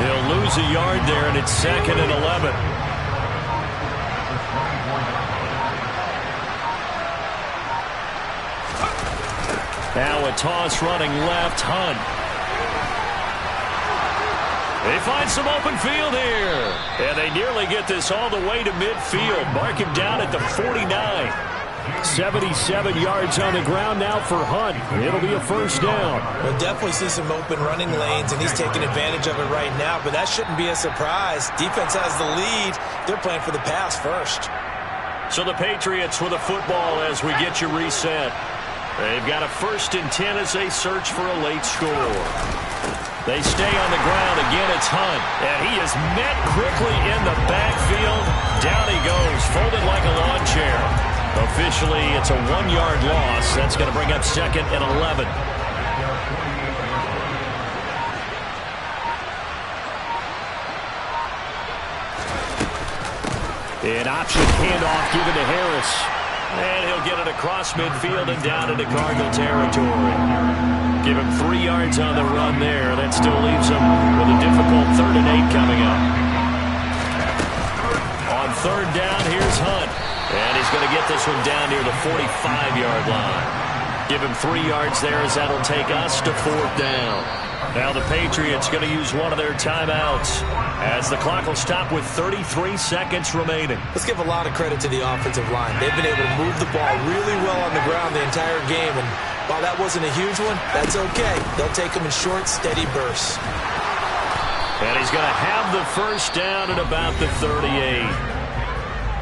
Speaker 2: He'll lose a yard there, and it's 2nd and 11. Now a toss running left, Hunt. They find some open field here. And they nearly get this all the way to midfield. Mark him down at the 49.
Speaker 5: 77 yards on the ground now for Hunt. It'll be a first down.
Speaker 3: We'll definitely see some open running lanes, and he's taking advantage of it right now, but that shouldn't be a surprise. Defense has the lead. They're playing for the pass first.
Speaker 2: So the Patriots with a football as we get you reset. They've got a 1st and 10 as they search for a late score. They stay on the ground. Again, it's Hunt. And he is met quickly in the backfield. Down he goes, folded like a lawn chair. Officially, it's a 1-yard loss. That's going to bring up 2nd and 11.
Speaker 5: An option handoff given to Harris.
Speaker 2: And he'll get it across midfield and down into Cardinal territory. Give him 3 yards on the run there. That still leaves him with a difficult 3rd and 8 coming up. On 3rd down, here's Hunt. And he's going to get this one down near the 45-yard line. Give him 3 yards there as that'll take us to 4th down. Now the Patriots going to use one of their timeouts as the clock will stop with 33 seconds remaining.
Speaker 3: Let's give a lot of credit to the offensive line. They've been able to move the ball really well on the ground the entire game, and while that wasn't a huge one, that's okay. They'll take them in short, steady bursts.
Speaker 2: And he's going to have the first down at about the 38.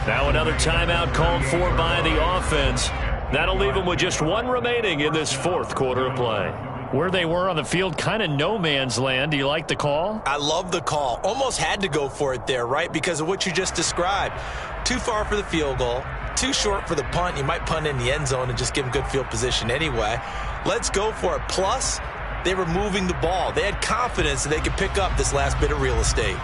Speaker 2: Now another timeout called for by the offense. That'll leave him with just 1 remaining in this 4th quarter of play.
Speaker 7: Where they were on the field, kind of no man's land. Do you like the call?
Speaker 3: I love the call. Almost had to go for it there, right? Because of what you just described. Too far for the field goal. Too short for the punt. You might punt in the end zone and just give them good field position anyway. Let's go for it. Plus, they were moving the ball. They had confidence that they could pick up this last bit of real estate.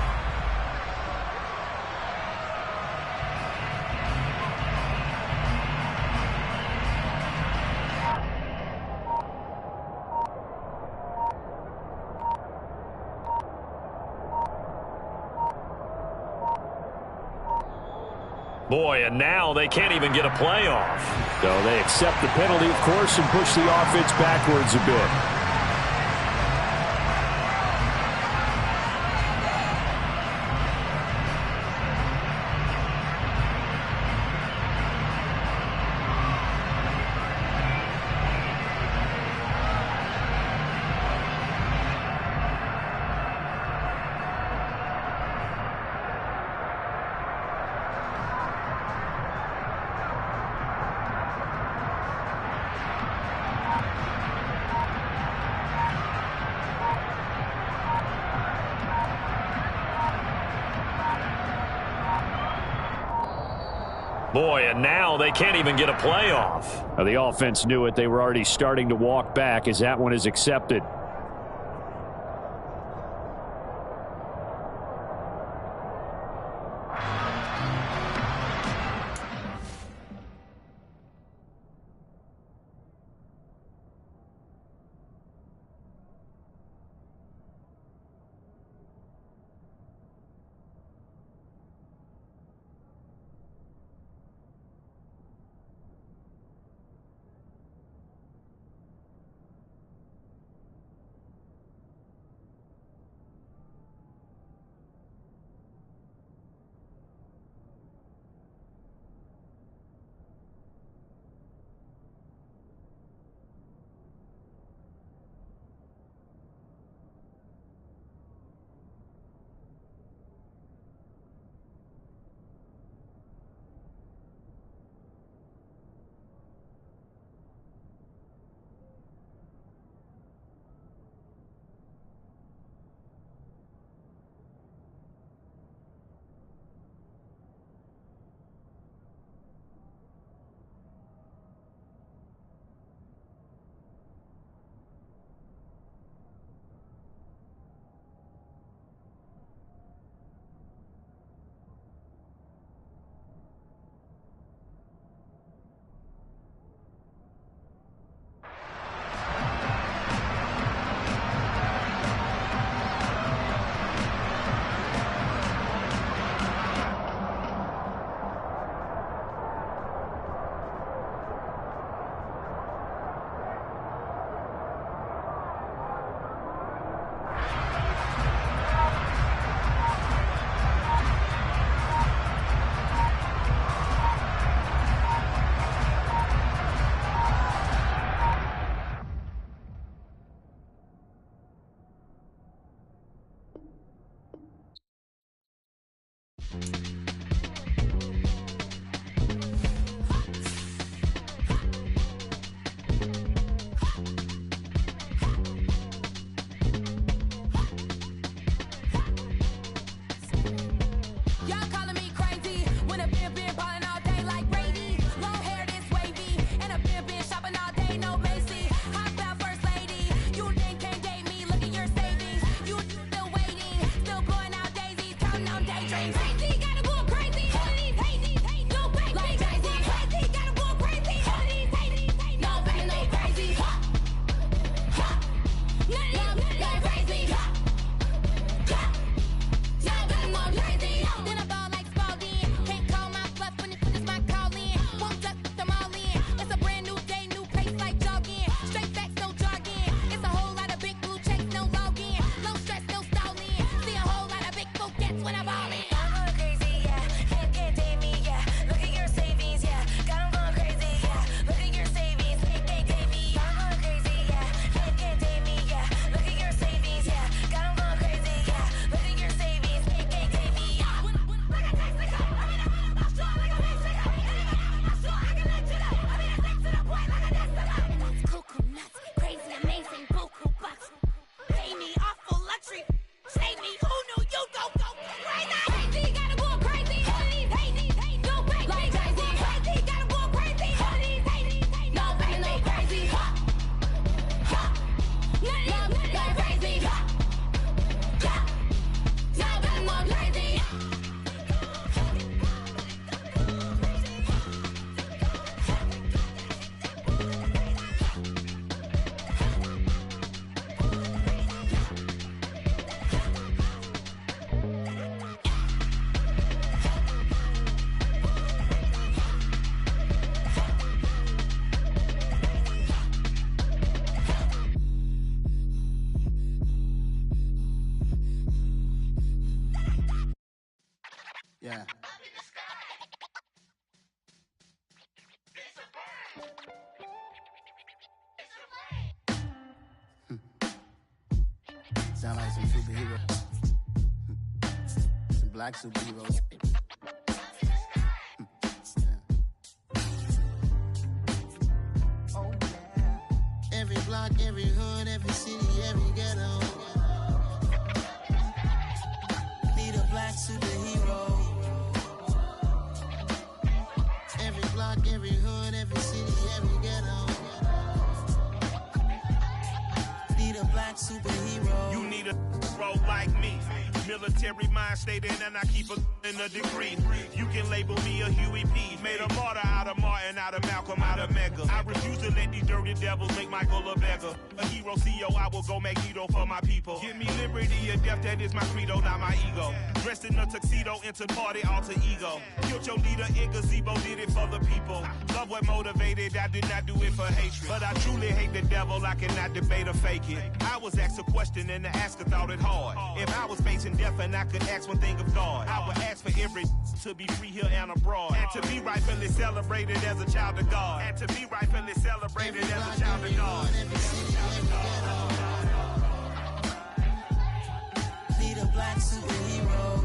Speaker 2: Boy, and now they can't even get a playoff.
Speaker 5: So they accept the penalty, of course, and push the offense backwards a bit.
Speaker 2: Boy, and now they can't even get a playoff.
Speaker 5: The offense knew it. They were already starting to walk back as that one is accepted.
Speaker 1: sound like some superheroes. Some black superheroes. Oh, yeah. Every block, every hood, every city, every ghetto. Need a black superhero. Every block, every hood, every city, every ghetto. Need a black superhero.
Speaker 8: You need a role like me. Military mind stated, and I keep a degree. You can label me a Huey P. Made a martyr out of Martin, out of Malcolm, out of Mega. I refuse to let these dirty devils make Michael a beggar. A hero CEO, I will go Magneto for my people. Give me liberty or death, that is my credo, not my ego. Dressed in a tuxedo, into party, alter ego. Killed your leader in gazebo, did it for the people. Love what motivated, I did not do it for hatred. But I truly hate the devil, I cannot debate or fake it. I was asked a question and the asker thought it hard. If I was facing death and I could ask one thing of God, I would ask for every to be free here and abroad, and to be rightfully celebrated as a child of God, and to be rightfully celebrated as a child of God.
Speaker 1: Need a black superhero.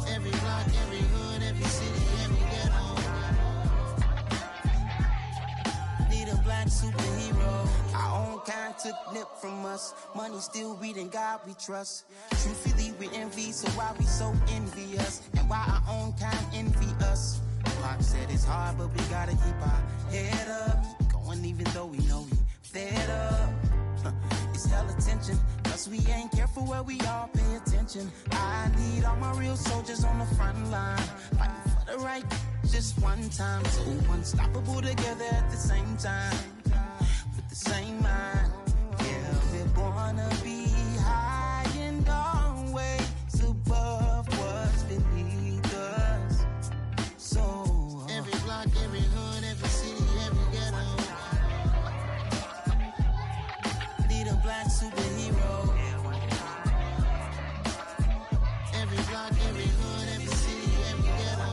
Speaker 1: Every block, every hood, every city, every ghetto. Need a black superhero. Our own kind took nip from us. Money still reading God we trust. Truthfully we envy, so why we so envious? And why our own kind envy us? Pac said it's hard, but we gotta keep our head up. Keep going even though we know we fed up. It's hella tension, cause we ain't careful where we all pay attention. I need all my real soldiers on the front line, fighting for the right just one time. So unstoppable together at the same time, with the same mind. Yeah, we wanna be high and always above what's beneath us. So every block, every hood, every city, every ghetto. Need a black superhero. Every block, every hood, every city, every ghetto.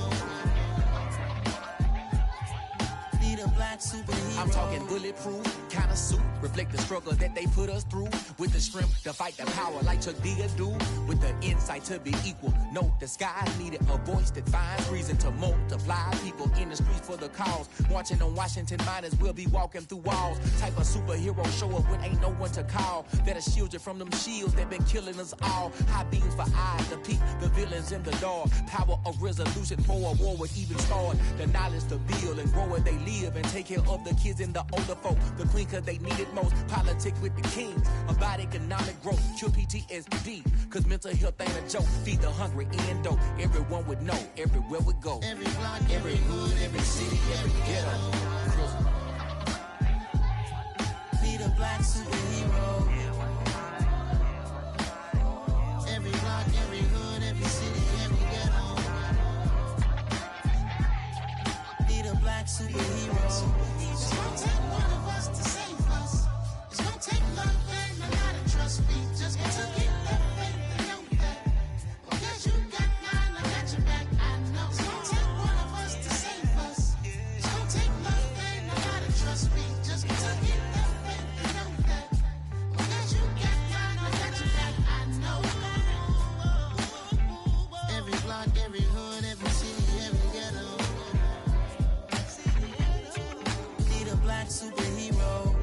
Speaker 1: Need a black superhero.
Speaker 9: I'm talking bulletproof kind of suit, reflect the struggle that they put us through, with the strength to fight the power like Chuck D do, with the insight to be equal. No, the sky needed a voice that finds reason to multiply people in the streets for the cause. Marching on Washington miners, we'll be walking through walls. Type of superhero show up when ain't no one to call, that'll shield you from them shields that been killing us all. High beams for eyes to peek the villains in the dark. Power of resolution for a war would even start. The knowledge to build and grow where they live, and take care of the kids and the older folk. The queen cause they need it most. Politics with the kings, about economic growth, cure PTSD, cause mental health ain't a joke. Feed the hungry and dope, everyone would know, everywhere we go.
Speaker 1: Every block, every hood, every city, every ghetto. Need a black superhero. Every block, every hood, every city, every ghetto. Need a black superhero. It's gonna take one of us to save us. It's gonna take love and a lot of trust. We just got to get that faith and know that. Because you got mine, I got your back, I know. It's gonna take one of us to save us. It's gonna take love and a lot of trust. We just got to get that faith and know that. Because you got mine, I got your back, I know. Every block, every hood, every city, every ghetto. Need a black superhero.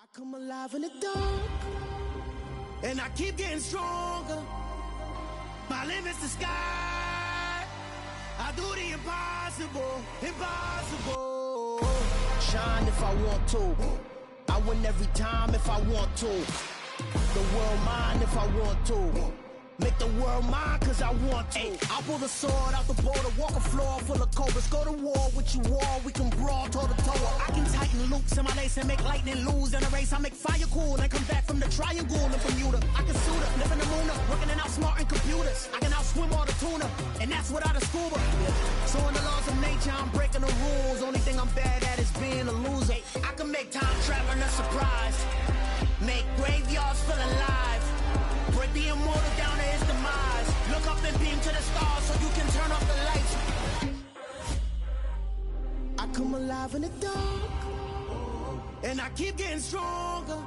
Speaker 10: I come alive in the dark, and I keep getting stronger. My limit's the sky. I do the impossible, impossible. Shine if I want to. I win every time if I want to. The world mine if I want to. Make the world mine cause I want to. I pull the sword out the border, walk a floor full of cobras. Go to war with you all, we can brawl toe to toe. I can tighten loops in my lace and make lightning lose in a race. I make fire cool and come back from the triangle in Bermuda. I can suit up, live in the moon up, working and outsmarting computers. I can outswim all the tuna, and that's without a scuba. So in the laws of nature, I'm breaking the rules. Only thing I'm bad at is being a loser. I can make time traveling a surprise, make graveyards feel alive, break the immortal down to his demise. Look up and beam to the stars so you can turn off the lights. I come alive in the dark, and I keep getting stronger.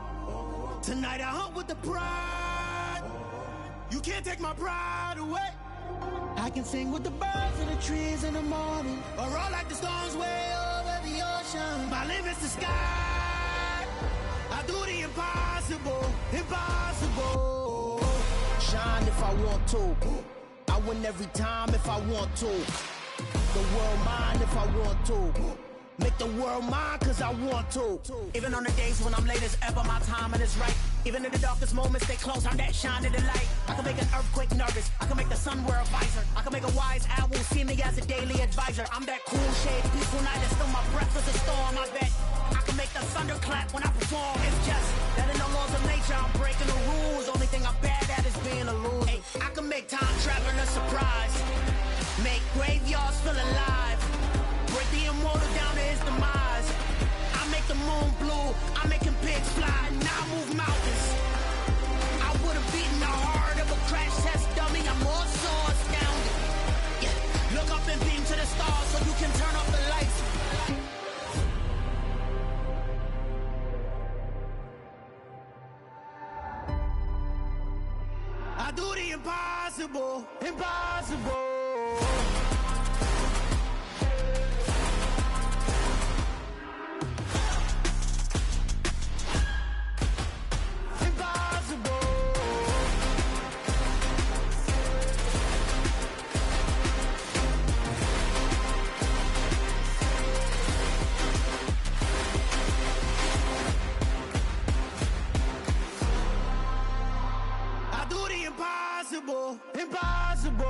Speaker 10: Tonight I hunt with the pride. You can't take my pride away. I can sing with the birds and the trees in the morning, or roll like the storms way over the ocean. My limit's the sky. I do the impossible, impossible. Shine if I want to. I win every time if I want to. The world mine if I want to. Make the world mine cause I want to. Even on the days when I'm late as ever, my timing is right. Even in the darkest moments, stay close, I'm that shine of the light. I can make an earthquake nervous, I can make the sun wear a visor. I can make a wise owl see me as a daily advisor. I'm that cool shade, peaceful night, and still my breath is a storm, I bet. I can make the thunder clap when I perform. It's just that in the laws of nature, I'm breaking the rules. Only thing I'm bad at is being a loser. Hey, I can make time traveling a surprise. Make graveyards feel alive. Break the immortal down to his demise. I make the moon blue, I'm making pigs fly, and I move mountains. I would've beaten the heart of a crash test dummy, I'm more so astounded. Yeah. Look up and beam to the stars so you can turn off the lights. I do the impossible, impossible. Impossible, impossible.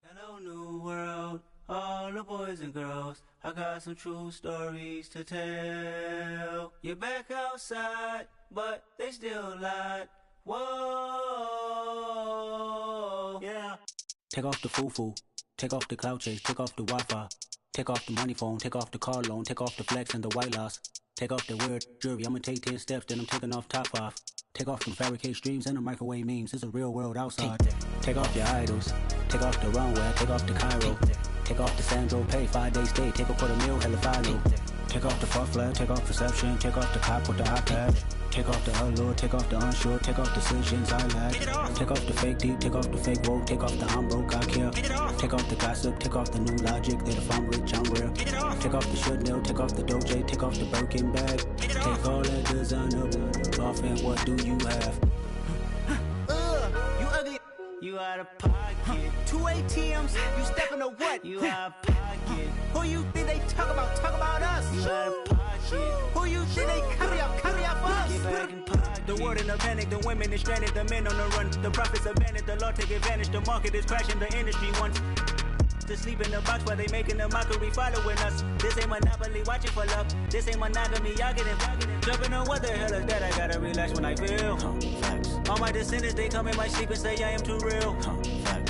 Speaker 11: Hello, new world, all the boys and girls. I got some true stories to tell. You're back outside, but they still lied. Whoa, yeah.
Speaker 12: Take off the foo-foo, take off the cloud chase, take off the Wi-Fi. Take off the money phone, take off the car loan, take off the flex and the white loss. Take off the weird jewelry, I'ma take 10 steps, then I'm taking off top 5. Take off them fabricated streams and the microwave memes, it's a real world outside. Take off your idols, take off the runway, take off the Cairo. Take off the Sandro pay, 5-day stay, take a $250,000, hella follow. Take off the far flag, take off perception, take off the cop with the iPad. Take off the allure, take off the unsure, take off decisions I lack. Take off the fake deep, take off the fake woke, take off the I'm broke, I care. Take off the gossip, take off the new logic, that if I'm rich, I'm real. Take off the Chanel, take off the Doja, take off the Birkin bag. Take all that designer off and what do you have?
Speaker 11: You ugly. You out of pocket.
Speaker 10: 2 ATMs, you stepping to what?
Speaker 11: You out of pocket.
Speaker 10: Who you think they talk about? Talk about us.
Speaker 11: You out of pocket.
Speaker 10: Who you think they carry out for us?
Speaker 11: Get back in pocket.
Speaker 12: The world in a panic, the women is stranded, the men on the run. The profits abandoned, the law take advantage. The market is crashing, the industry wants to sleep in the box while they making a mockery following us. This ain't Monopoly, watching for love. This ain't monogamy, y'all getting jumping on what the hell is that? I gotta relax when I feel. All my descendants, they come in my sleep and say I am too real.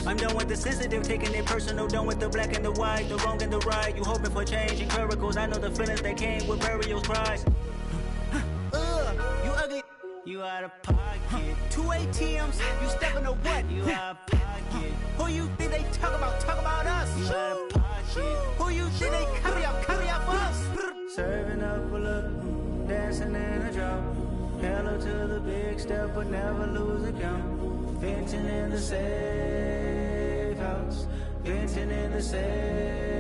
Speaker 12: I'm done with the sensitive, taking it personal. Done with the black and the white, the wrong and the right. You hoping for change and miracles. I know the feelings that came with burials, cries.
Speaker 10: You ugly.
Speaker 11: You out of pocket.
Speaker 10: 2 ATMs, you stepping to what?
Speaker 11: You out of pocket.
Speaker 10: Who you think they talk about? Talk about us.
Speaker 11: You out of pocket.
Speaker 10: Who you think they carry out for us?
Speaker 11: Serving up a look, dancing in a drop. Hello to the big step, but never lose a count. Venting in the safe house. Venting in the safe.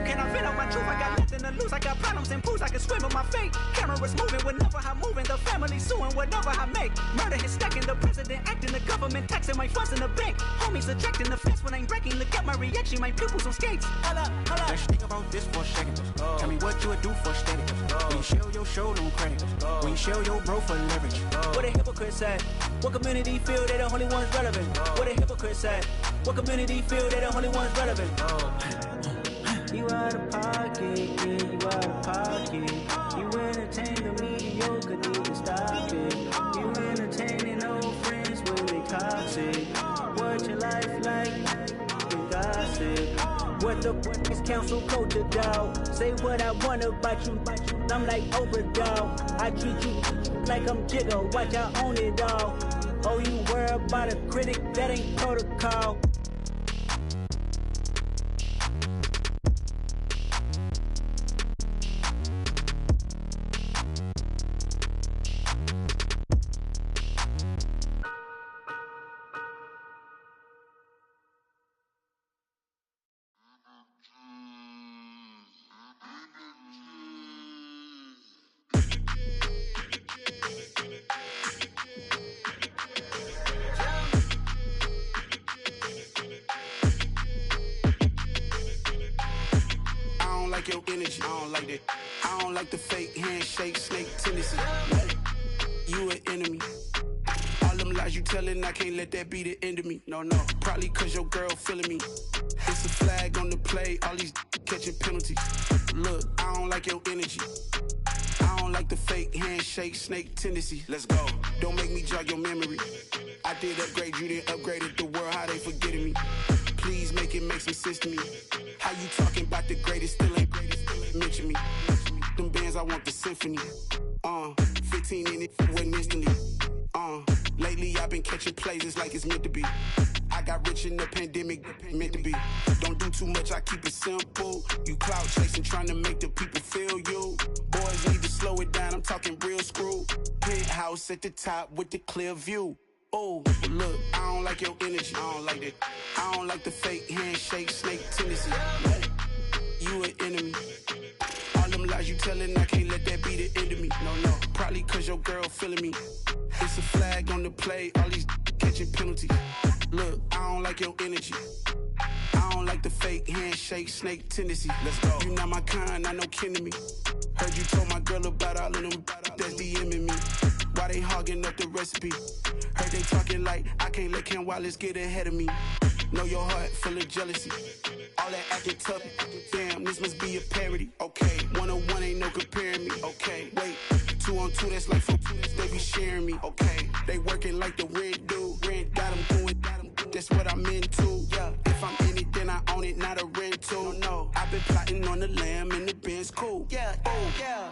Speaker 10: Can I vent out my truth? I got nothing to lose. I got problems and booze. I can swim with my fate. Cameras moving whenever I'm moving. The family suing whatever I make. Murder is stacking. The president acting. The government taxing my funds in the bank. Homies ejecting the fence when I'm breaking. Look at my reaction. My pupils on skates. Holla, holla.
Speaker 12: Let's think about this for a second. Tell me what you would do for steady. When you show your show, no credit. When you show your bro for leverage.
Speaker 11: What a hypocrite said. What community feel they the only ones relevant? What a hypocrite said. What community feel they the only ones relevant? You out of pocket, yeah, you out of pocket. You entertain the mediocre, need to stop it. You entertaining old friends when they toxic. What your life like? You gossip. What the fuck is council culture, dog? Say what I want about you. I'm like Oprah, dog. I treat you like I'm Jigga. Watch I own it, dog. Oh, you worry about a critic? That ain't protocol.
Speaker 10: Your energy, I don't like that. I don't like the fake handshake, snake tendency. You an enemy. All them lies you telling, I can't let that be the end of me. No, probably cause your girl feeling me. It's a flag on the play, all these catching penalties. Look, I don't like your energy. I don't like the fake handshake, snake tendency. Let's go. Don't make me jog your memory. I did upgrade, you didn't upgrade it. The world, how they forgetting me. Please make it make some sense to me. How you talking about the greatest, still ain't greatest, mention me. Them bands, I want the symphony. 15 in it, wasn't instantly. Lately I've been catching plays, it's like it's meant to be. I got rich in the pandemic, meant to be. Don't do too much, I keep it simple. You clout chasing, trying to make the people feel you. Boys need to slow it down, I'm talking real screw. Penthouse at the top with the clear view. Oh, look, I don't like your energy, I don't like that. I don't like the fake handshake, snake tendency. You an enemy. All them lies you telling, I can't let that be the end of me. No, probably cause your girl feeling me. It's a flag on the play, all these catching penalties. Look, I don't like your energy. I don't like the fake handshake, snake tendency. Let's go. You not my kind, not no kin to me. Heard you told my girl about all of them that's DMing me. Why they hogging up the recipe? Heard they talking like I can't let Ken Wallace get ahead of me. Know your heart full of jealousy. All that acting tough. Damn, this must be a parody. Okay, 101 ain't no comparing me. Okay, wait, 2 on 2, that's like 4 they be sharing me. Okay, they working like the rent do. Rent got them doing, that's what I'm into. Yeah, if I'm in it, then I own it, not a rental. No, I've been plotting on the lamb and the Benz cool. Yeah, oh, yeah.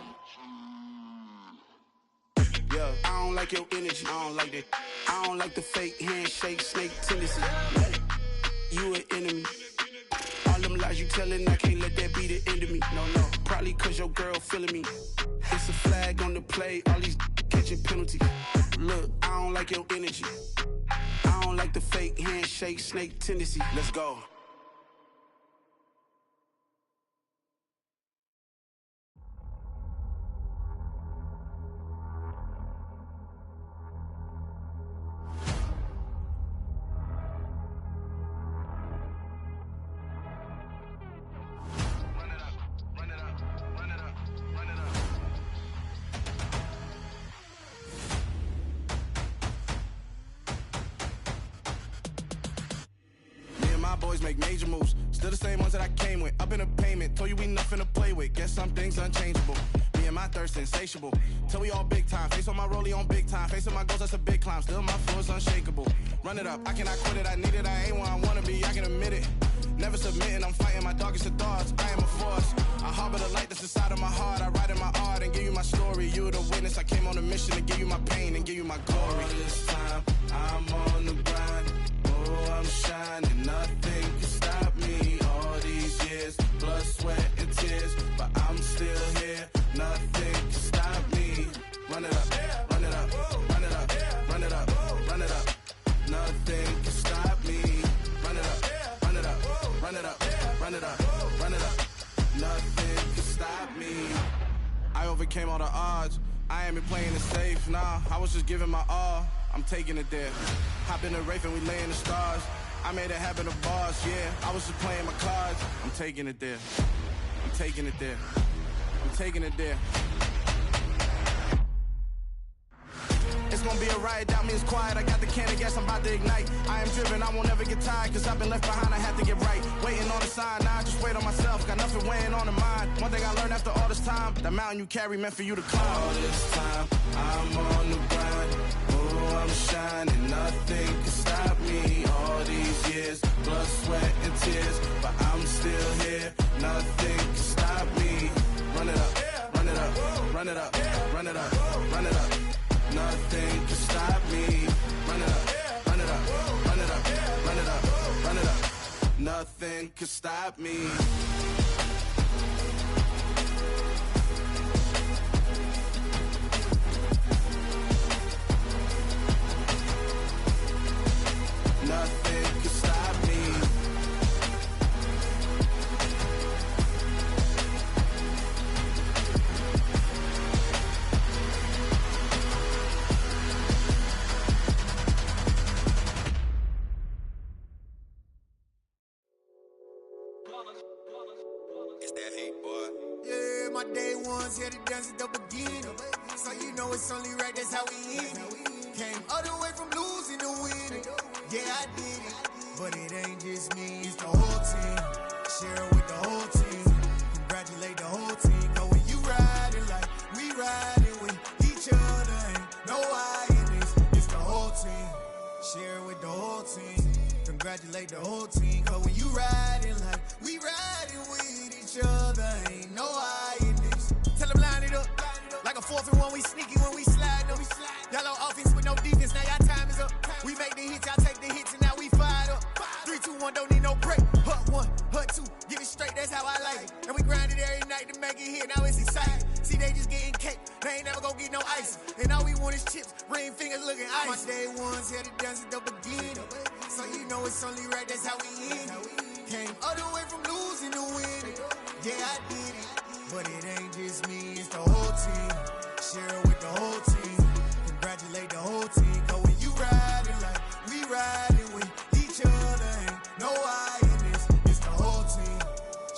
Speaker 10: Yeah, I don't like your energy, I don't like that. I don't like the fake handshake, snake tendency. You an enemy. All them lies you telling, I can't let that be the end of me. No, probably cause your girl feeling me. It's a flag on the play, all these catching penalties. Look, I don't like your energy. I don't like the fake handshake, snake tendency. Let's go. Boys make major moves, still the same ones that I came with. Up in a payment, told you we nothing to play with. Guess some things unchangeable. Me and my thirst insatiable. Till we all big time. Face on my rollie on big time. Facing my goals, that's a big climb. Still my flow is unshakable. Run it up, I cannot quit it. I need it, I ain't where I wanna be. I can admit it. Never submitting, I'm fighting my darkest of thoughts. I am a force. I harbor the light that's inside of my heart. I write in my art and give you my story. You the witness. I came on a mission to give you my pain and give you my glory. All this time, I'm on the grind. Oh, I'm shining. Nothing can stop me. All these years, blood, sweat, and tears. But I'm still here. Nothing can stop me. Run it up, run it up, run it up, run it up, run it up. Nothing can stop me. Run it up, run it up, run it up, run it up, run it up. Nothing can stop me. I overcame all the odds. I ain't been playing it safe, nah. I was just giving my all. I'm taking it there. Hop in the Wraith and we lay in the stars. I made it happen to boss, yeah. I was just playing my cards. I'm taking it there. I'm taking it there. I'm taking it there.
Speaker 13: it's gonna be a riot. Doubt me, it's quiet. I got the can of gas, I'm about to ignite. I am driven, I won't ever get tired, cause I've been left behind, I have to get right. Waiting on the sign, now I just wait on myself. Got nothing weighing on the mind. One thing I learned after all this time, the mountain you carry meant for you to climb. All this time, I'm on the grind. Oh, I'm shining, nothing can stop me. All these years, blood, sweat, and tears, but I'm still here. Nothing can stop me. Run it up, run it up, run it up, run it up, run it up. Nothing can stop me. Run it up, run it up, run it up, run it up, run it up. Nothing can stop me. Nothing can stop me.
Speaker 10: It's that hate, boy. Yeah, my day ones here to dance at the beginning. So you know it's only right, that's how we end it. Came all the way from losing to winning. Yeah, I did it, but it ain't just me, it's the whole team. Share it with the whole team. Congratulate the whole team. Cause when you riding like we riding with each other, ain't no I in this, it's the whole team. Share it with the whole team. Congratulate the whole team. Cause when you riding like we riding with each other, ain't no I in this. Tell them line it up, like a 4th and 1, we sneaky when we slide them. Yellow offense with no defense, now y'all time is up. We make the hits, y'all take the hits, and now we fired up. 3, 2, 1, don't need no break. Hut 1, hut 2, give it straight, that's how I like it. And we grind it every night to make it hit, now it's exciting. See, they just getting cake, they ain't never gonna get no ice. And all we want is chips, ring fingers looking ice. My day ones here to dance at the beginning. So you know it's only right, that's how we end it. Came all the way from losing to winning. Yeah, I did it, but it ain't just me, it's the whole team. Share it with the whole team. Congratulate the whole team. Cause when you riding like we riding with each other, ain't no I in this, it's the whole team.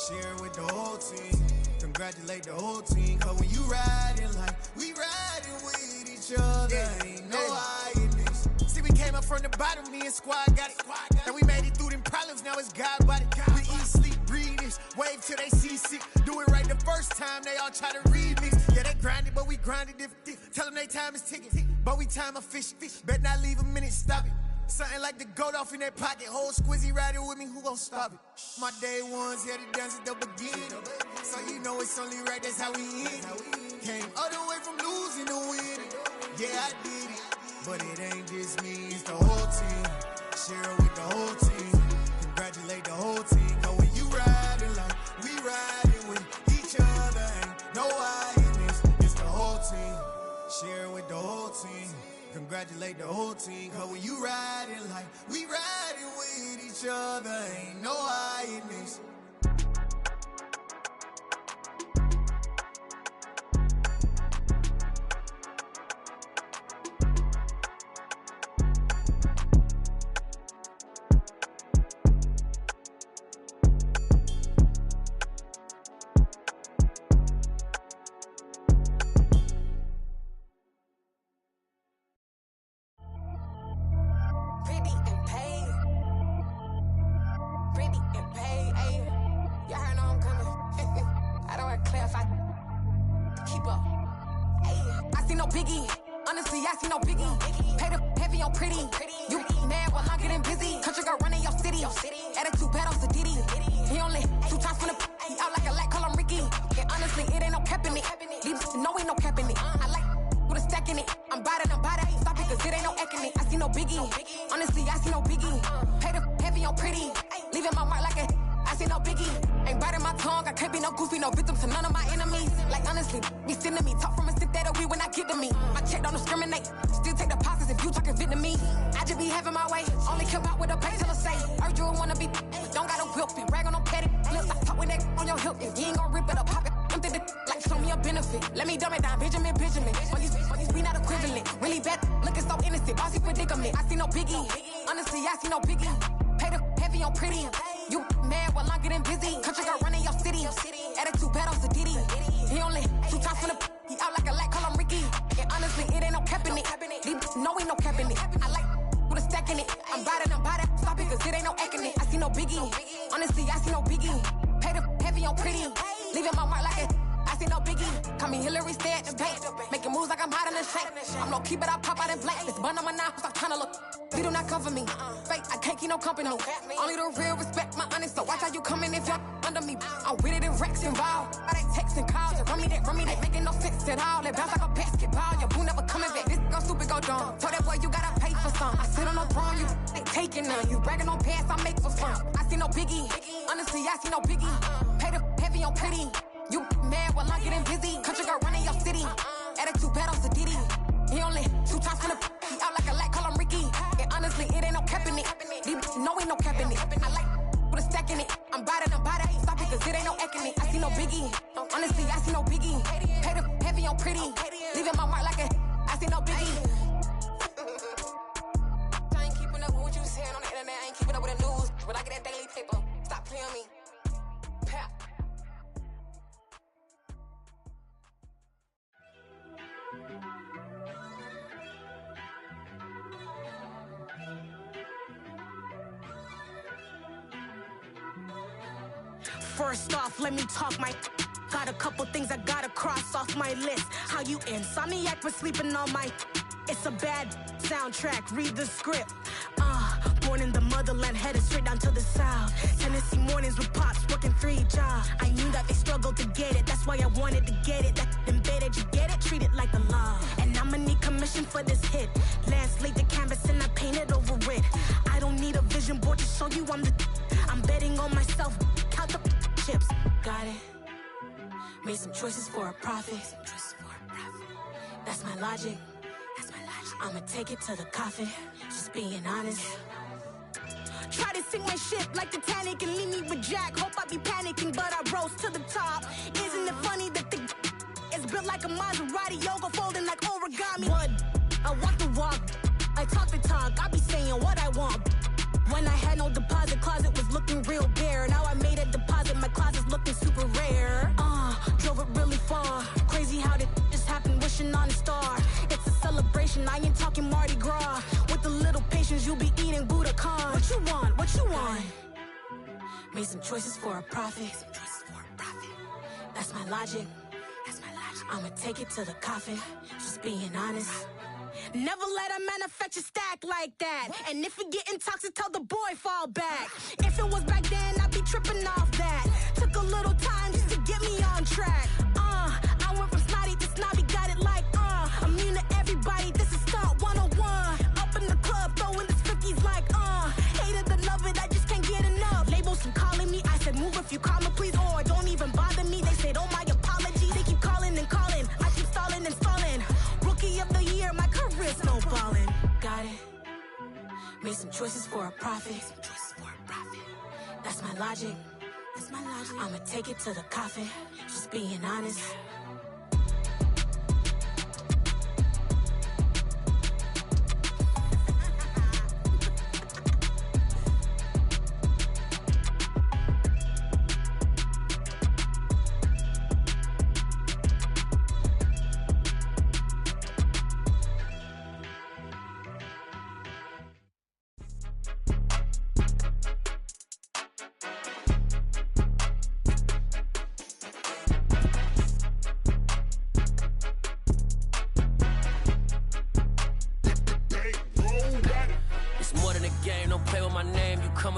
Speaker 10: Share it with the whole team. Congratulate the whole team. Cause when you riding like we riding with each other, ain't no I in this. See, we came up from the bottom, me and squad got it. And we made it through them problems, now it's God body. We eat, sleep, breathe this, wave till they see sick. Do it right the first time, they all try to remix. Yeah, they grinded, but we grinded different. Tell them they time is ticking, but we time a fish. Bet not leave a minute, stop it. Something like the goat off in their pocket. Whole squizzy riding with me, who gon' stop it? My day ones here to dance at the beginning. So you know it's only right, that's how we end it. Came all the way from losing to winning. Yeah, I did it, but it ain't just me, it's the whole team. Share it with the whole team. Congratulate the whole team. Cause when you riding like we riding with each other, ain't no I in this, it's the whole team. Share it with the whole team. Congratulate the whole team. Cause when you riding like we riding with each other, ain't no I in this.
Speaker 14: cap in it. These know ain't no cap in it. I like with a stack in it. I'm by that. Stop it, cause it ain't no acting it. I see no biggie. Honestly, I see no biggie. Pay the heavy on pretty. Leaving my mark like it. I see no biggie. Call me Hillary, stay at the bank. Making moves like I'm hot in the shank. I'm low key, but I pop out in blank. This bun on my knife, stop trying to look. They do not cover me. Fake, I can't keep no company. Only the real respect my honest. So watch how you coming if y'all under me. I'm with it in Rex involved. I they texting calls. Run me that. Making no sense at all. They bounce like a basketball. Your boo never coming back. This go stupid, go dumb. Told that boy you gotta pay for some. I sit on no throne, you ain't taking none. You bragging on pants, I make for fun. I see no biggie. Honestly, I see no biggie. Pay the heavy on pretty. You mad while I'm getting busy. Country girl running your city. Attitude bad on Sadiddy. He only 2 times from the he out like a light, call him Ricky. And honestly, it ain't no cap in it. These know ain't no cap in it. I like with a stack in it. I'm by that. Stop it, cause it ain't no acting it. I see no biggie. Honestly, I see no biggie. Pay the heavy on pretty. Leaving my mark like a I see no biggie. I ain't keeping up with what you saying on the internet. I ain't keeping up with the news. But I get that daily paper. Stop playing me. Pap.
Speaker 15: First off, let me talk my. Got a couple things I gotta cross off my list. How you insomniac for sleeping on my. It's a bad soundtrack, read the script. Born in the motherland, headed straight down to the south. Tennessee mornings with pops, working 3 jobs. I knew that they struggled to get it, that's why I wanted to get it. That embedded, you get it, treat it like the law. And I'ma need commission for this hit. Lance laid the canvas and I painted over it. I don't need a vision board to show you I'm betting on myself, count the chips. Got it. Made some choices for a profit. That's my logic. I'ma take it to the coffin, just being honest. Try to sink my ship like Titanic and leave me with Jack. Hope I be panicking, but I rose to the top. Isn't it funny that the is built like a Maserati, yoga folding like origami? What? I walk the walk, I talk the talk, I be saying what I want. When I had no deposit, closet was looking real bare. Now I made a deposit, my closet's looking super rare. Drove it really far. Crazy how did just happen, wishing on a star. It's a celebration, I ain't talking Mardi Gras. With a little patience, you'll be eating Budokan. What you want? Made some choices for a profit. That's my logic. I'ma take it to the coffin, just being honest. Never let a manufacture stack like that. And if it getting toxic, tell the boy fall back. If it was back then, I'd be tripping off that. Took a little time just to get me on track. I went from snotty to snobby, got it like I'm immune to everybody, this is stunt 101. Up in the club, throwing this 50s like hate it, the love it, I just can't get enough. Labels from calling me, I said move if you call me please, or don't even bother me. They said oh my apologies, they keep calling and calling. I keep stalling and stalling. Rookie of the year, my career's snowballing. Got it. Made some choices for a profit. That's my logic. I'ma take it to the coffin, just being honest.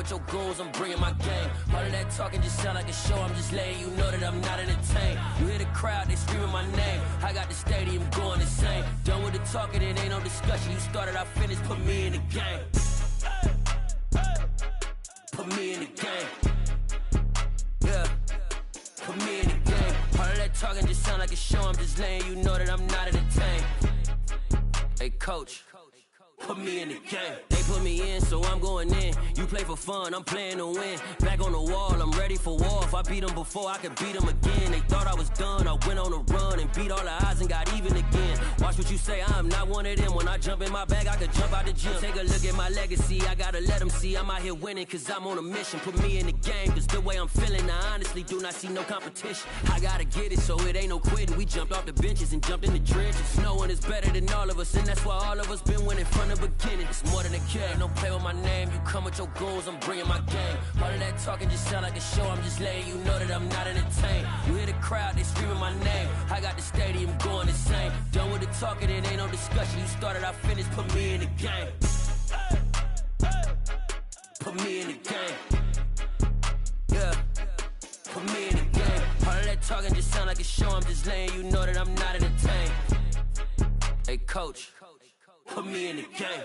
Speaker 16: Your goals, I'm bringing my game. All of that talking just sound like a show. I'm just letting you know that I'm not entertained. You hear the crowd, they screaming my name. I got the stadium going insane. Done with the talking, it ain't no discussion. You started, I finished, put me in the game. Put me in the game. Yeah, put me in the game. All of that talking just sound like a show. I'm just letting you know that I'm not entertained. Hey coach, put me in the game. They put me in, so I'm going in. You play for fun, I'm playing to win. Back on the wall, I'm ready for war. If I beat them before, I could beat them again. They thought I was done, I went on a run and beat all the odds and got even again. Watch what you say, I'm not one of them. When I jump in my bag, I could jump out the gym. Take a look at my legacy, I gotta let them see I'm out here winning, cause I'm on a mission. Put me in the game, cause the way I'm feeling, I honestly do not see no competition. I gotta get it, so it ain't no quitting. We jumped off the benches and jumped in the trenches. No one is better than all of us, and that's why all of us been winning from the beginning. It's more than a game, don't play with my name. You come with your goals, I'm bringing my game. All of that talking just sound like a show, I'm just letting you know that I'm not entertained. You hear the crowd, they screaming my name. I got the stadium going insane. Done with the talking, it ain't no discussion. You started, I finished, put me in the game. Put me in the game. Yeah, put me in the game. All of that talking just sound like a show, I'm just letting you know that I'm not entertained. Hey coach, put me in the game.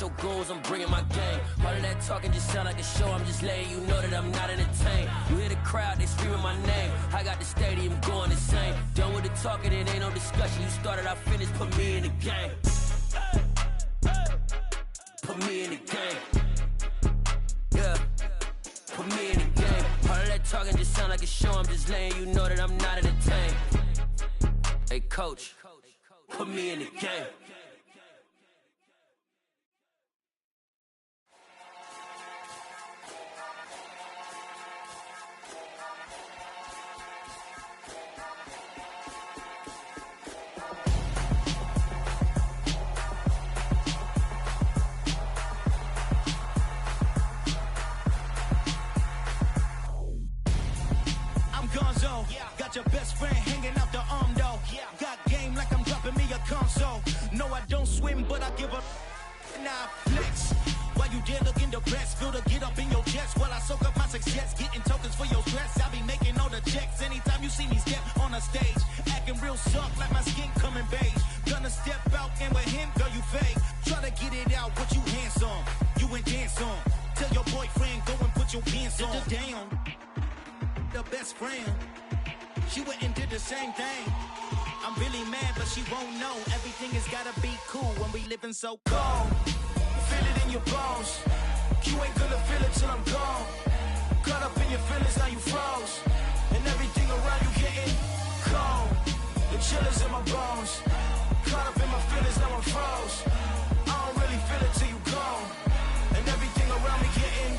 Speaker 16: Your goals, I'm bringing my game. All of that talking just sound like a show, I'm just letting you know that I'm not entertained. You hear the crowd, they screaming my name. I got the stadium going insane. Done with the talking, it ain't no discussion. You started, I finished, put me in the game. Put me in the game. Yeah, put me in the game. All of that talking just sound like a show, I'm just letting you know that I'm not entertained. Hey coach, put me in the game.
Speaker 10: Got your best friend hanging out the arm though. Got game like I'm dropping me a console. No, I don't swim, but I give a nah flex. While you there looking depressed, feel the get up in your chest while I soak up my success, getting tokens for your stress. I be making all the checks anytime you see me step on a stage, acting real soft like my skin coming beige. Gonna step out and with him, girl, you fake. Try to get it out, but you handsome. You ain't dance on. Tell your boyfriend go and put your pants on. Down. The best friend. She went and did the same thing. I'm really mad, but she won't know. Everything has gotta be cool when we living so cold. Feel it in your bones. You ain't gonna feel it till I'm gone. Caught up in your feelings, now you froze. And everything around you getting cold. The chillers in my bones. Caught up in my feelings, now I'm froze. I don't really feel it till you gone. And everything around me getting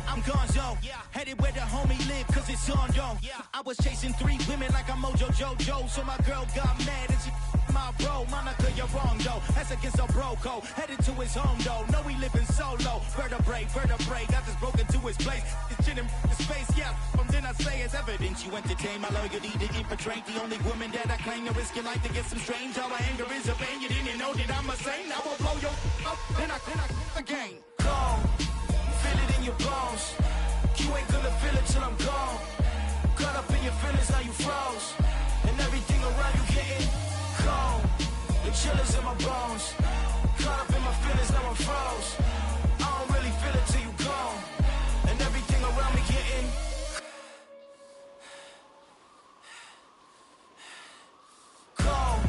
Speaker 10: I'm gonzo, headed where the homie live, cause it's on, yo. I was chasing 3 women like I'm Mojo Jojo, so my girl got mad and she my bro. Monica, you're wrong, though. That's against a bro code. Headed to his home, though. No, we living solo. Vertebrae, got this broken to his place. It's shit in his face, yeah. From then I say it's evidence you entertain my loyalty to infiltrate. The only woman that I claim to risk your life to get some strange. All my anger is a pain. You didn't know that I'm a saint. I will blow your up, then I again. Cold. Feel it in your bones. You ain't gonna feel it till I'm gone. Caught up in your feelings, now you froze. And everything around you getting cold. The chillers in my bones. Caught up in my feelings, now I'm froze. I don't really feel it till you gone. And everything around me getting cold.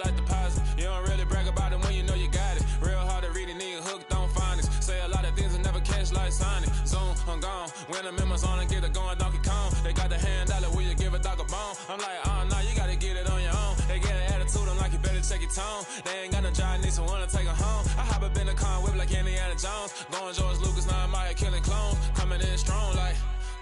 Speaker 17: Like deposit. You don't really brag about it when you know you got it. Real hard to read a nigga hooked on finance. Say a lot of things and never catch like Sonic. Zoom, I'm gone. When I'm in my zone and get it going Donkey Kong. They got the $100, will you give a dog a bone? I'm like, oh no, you gotta get it on your own. They get an attitude, I'm like, you better check your tone. They ain't got no job, need someone to take her home. I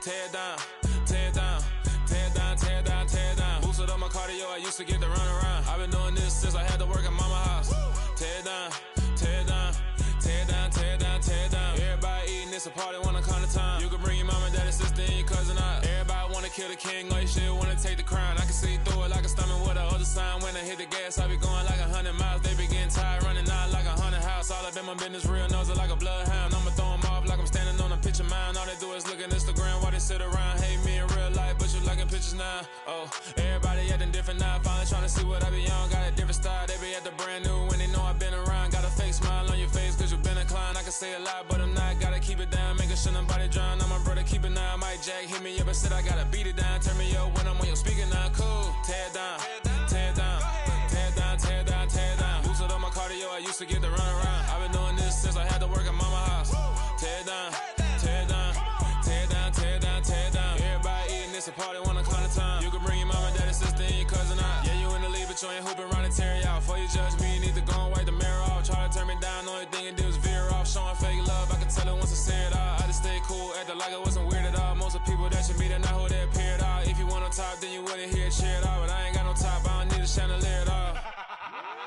Speaker 17: tear it down, tear it down, tear it down, tear it down, tear it down. Boosted up my cardio, I used to get to run around. I've been doing this since I had to work at mama house. Tear it down, tear it down, tear it down, tear it down, tear it down. Everybody eating, it's a party, wanna come to time. You can bring your mama, daddy, sister, and your cousin out. Everybody wanna kill the king, or you shit wanna take the crown. I can see through it like a stomach with a other sign. When I hit the gas, I be going like 100 miles. They be getting tired, running out like 100 house. All of them my business real, nose it like a bloodhound. I'ma throw them off like I'm standing on a picture mound. All they do is look at Instagram while they sit around. Hate me in real life, but you liking pictures now. Oh, everybody acting different now. Finally trying to see what I be on. Got a different style, they be at the brand new when they know I've been around. Got a fake smile on your face cause you been inclined. I can say a lot, but I'm not. Gotta keep it down, making sure nobody drown. I'm my brother, keep it now. Mike Jack hit me up and said I gotta beat it down. Turn me up when I'm on your speaker now. Cool, tear it down, tear it down, tear it down, tear it down, tear it down. Boosted up my cardio, I used to get to run around. I've been doing this since I had to work at mama house. Tear it down, tear it down, tear it down, tear it down, tear it down. Everybody eating, it's a party, wanna come to time. You can bring your mama, daddy, sister, and your cousin out. Yeah, you in the lead, but you ain't hooping around and tear you out. Before you judge me, you need to go and wipe the mirror off. Try to turn me down, only thing it did was veer off. Showing fake love, I can tell it once I say it all. I just stay cool, acting like it wasn't weird at all. Most of the people that you meet are not who they appear at all. If you want on top, then you wouldn't hear it cheer at all. But I ain't got no top, I don't need a chandelier at all.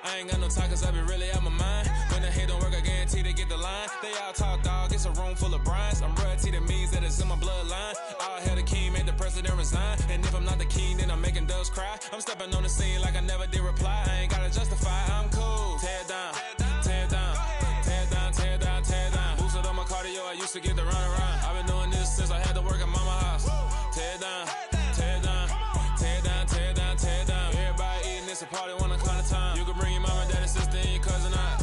Speaker 17: I ain't got no time cause I be really out my mind. When the hate don't work, I guarantee they get the line. They all talk dog, it's a room full of Bryans. I'm royalty, that means that it's in my bloodline. All hail the king, made the president resign. And if I'm not the king, then I'm making doves cry. I'm stepping on the scene like I never did reply. I ain't gotta justify, I'm cool. Tear it down, tear it down, tear it down, tear it down, tear it down. Boosted up my cardio, I used to get to run around. I've been doing this since I had to work at mama house. Tear it down, tear it down, tear it down, tear it down, tear it down. Everybody eating, it's a party, wanna come to time. You can bring your mama, daddy, sister, and your cousin out.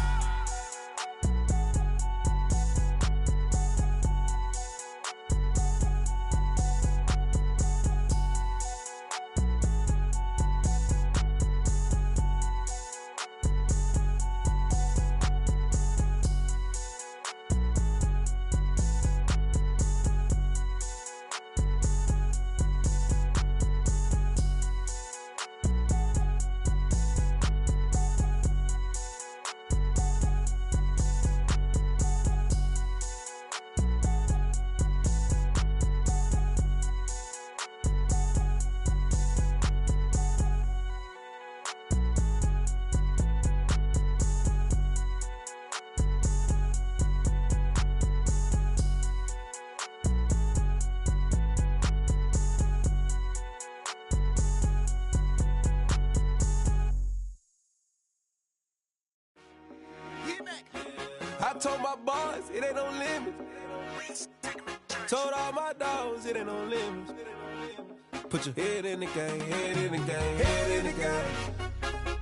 Speaker 18: I told my boys, it ain't no limits. Told all my dogs, it ain't no limits. Put your head in the game, head in the game, head in the game.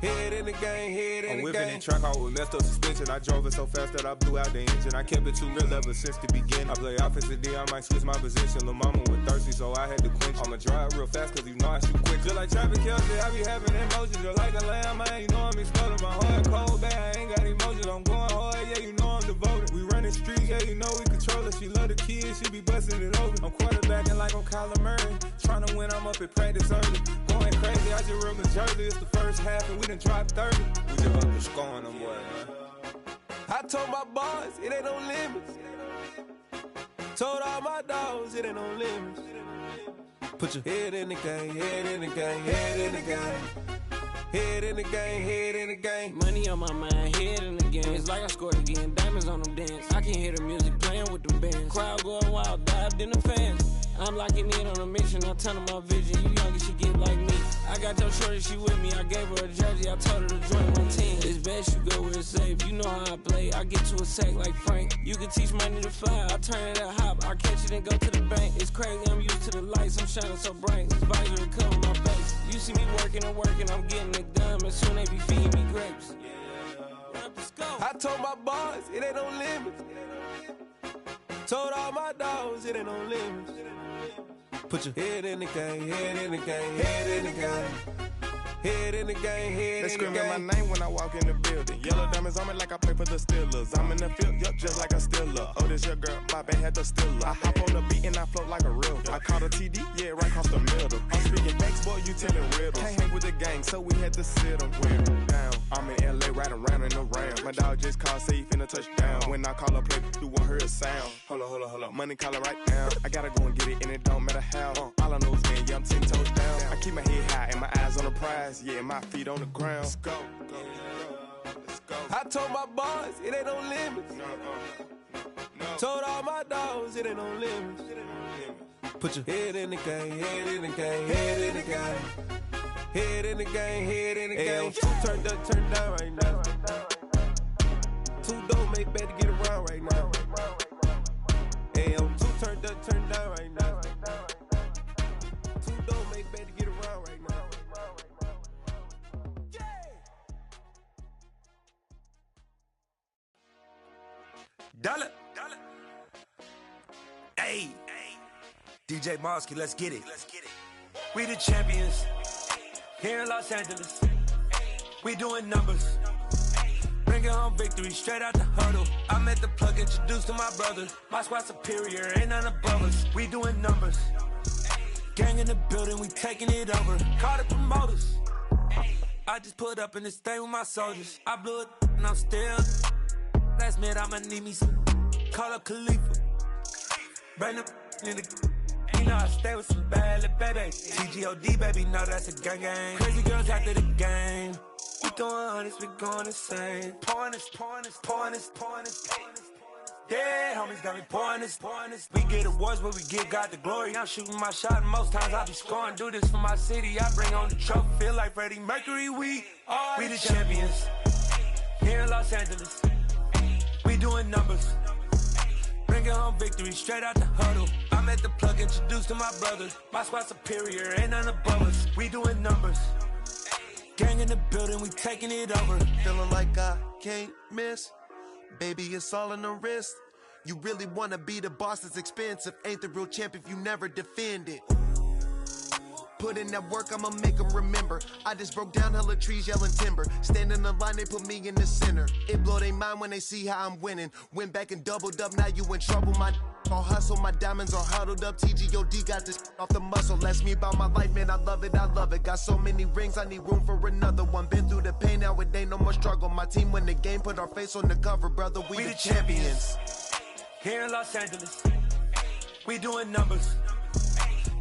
Speaker 18: Head in the game, head in the game.
Speaker 19: I'm whipping in track out with messed up suspension. I drove it so fast that I blew out the engine. I kept it too real ever since the beginning. I play offensive D, I might switch my position. Lil' mama was thirsty, so I had to quench. I'ma drive real fast, cause you know I shoot quick. Just like Travis Kelce, I be having emotions. Just like a lamb, man, you know I'm exploding. My heart cold, bad, I ain't got emotions. I'm going hard, yeah, you know I'm devoted. We running streets, yeah, you know we control it. She love the kids, she be busting it over. I'm quarterbacking like I'm Kyler Murray. Trying to win, I'm up at practice early. Going crazy, I just rub the jersey. It's the first half, and we done dropped 30. We just up the scoring them, boy, man.
Speaker 18: I told my boys, it ain't no limits. Told all my dogs, it ain't no limits. Put your head in the game, head in the game, head in the game. Head in the game, head in the game.
Speaker 20: Money on my mind, head in the game. It's like I scored again, diamonds on them dance. I can hear the music playing with them bands. Crowd going wild, dived in the fans. I'm locking in on a mission, I'm turning my vision. You young and she get like me. I got your shorty, she with me. I gave her a jersey, I told her to join my team. It's best you go where it's safe. You know how I play. I get to a sack like Frank. You can teach money to fly. I turn it at hop. I catch it and go to the bank. It's crazy, I'm used to the lights. I'm shining so bright. This visor cover my face. You see me working and working. I'm getting it done. And soon they be feeding me grapes.
Speaker 18: I told my boys, it ain't no limits. Told all my dogs, it ain't no limits. Put your head in the game, head in the game, head in the game. Head in the game, head in the game.
Speaker 19: They screaming my name when I walk in the building. Yellow diamonds on me like I play for the Steelers. I'm in the field, yup, just like a Steeler. Oh, this your girl, my band had the Steeler. I hop on the beat and I float like a river. I caught a TD, yeah, right across the middle. I'm speaking thanks, boy, you telling riddles. Can't hang with the gang, so we had to sit them down. I'm in LA riding around in a ram. My dog just called, say he finna touchdown. When I call a play, you won't hear a sound. Hold up, money calling right now. I gotta go and get it, and it don't matter how. All I know is win, yeah, I'm 10 toes down. I keep my head high and my eyes on the prize. Yeah, my feet on the ground. Let's go.
Speaker 18: I told my boys, it ain't no limits. Told all my dogs, it ain't no limits. Put your head in the game, head in the game, head in the game. Head in the game, head in the game. Two turned up, turned down right now. Two dope make better get around right now. Hey, two turned up, turned down right now. Two dope make better get around right now.
Speaker 21: Dollar. Hey, DJ Mosky, let's get it. We the champions here in Los Angeles. We doing numbers. Bringing home victory straight out the huddle. I'm at the plug, introduced to my brother. My squad superior, ain't none above us. We doing numbers. Gang in the building, we taking it over. Call the promoters. I just put up in this thing with my soldiers. I blew it and I'm still. Last minute I'ma need me some. Call up Khalifa. Bring them in the. You know I stay with some bad little baby. TGOD baby, know that's a gang gang. Crazy girls after the game. We going honest, we going insane. Pouring this. Yeah, homies got me pouring this. We get awards, but we give God the glory. I'm shooting my shot, and most times I be scoring. Do this for my city, I bring on the trophy. Feel like Freddie Mercury, we the champions. Here in Los Angeles, we doing numbers. Bringing home victory straight out the huddle. I'm at the plug, introduced to my brother. My squad superior, ain't none above us. We doing numbers. Gang in the building, we taking it over.
Speaker 22: Feeling like I can't miss. Baby, it's all in the wrist. You really wanna be the boss, it's expensive. Ain't the real champ if you never defend it. Put in that work, I'ma make them remember. I just broke down hella trees, yelling timber. Stand in the line, they put me in the center. It blow they mind when they see how I'm winning. Went back and doubled up, now you in trouble. My all hustle, my diamonds are huddled up. TGOD got this off the muscle. Ask me about my life, man, I love it. Got so many rings, I need room for another one. Been through the pain, now it ain't no more struggle. My team win the game, put our face on the cover, brother. We the champions.
Speaker 21: Here in Los Angeles, we doing numbers.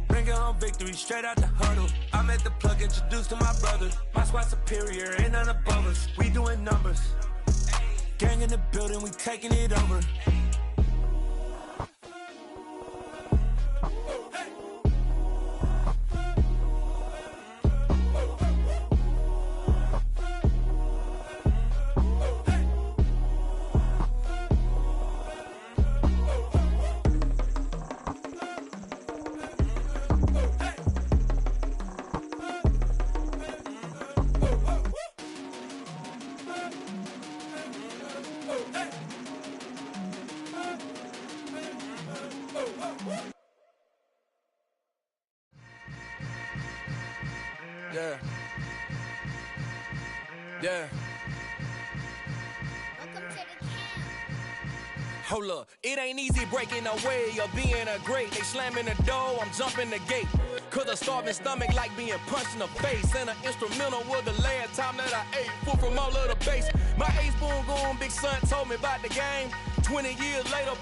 Speaker 21: Bringing home victory straight out the huddle. I'm at the plug, introduced to my brother. My squad superior, ain't none above us. We doing numbers. Gang in the building, we taking it over. Yeah. Hold up, it ain't easy breaking away or being a great. They slamming the door, I'm jumping the gate. Cause a starving stomach like being punched in the face. And an instrumental was the last time that I ate. Food from all of the bass. My ace boom goon, big son told me about the game. 20 years later,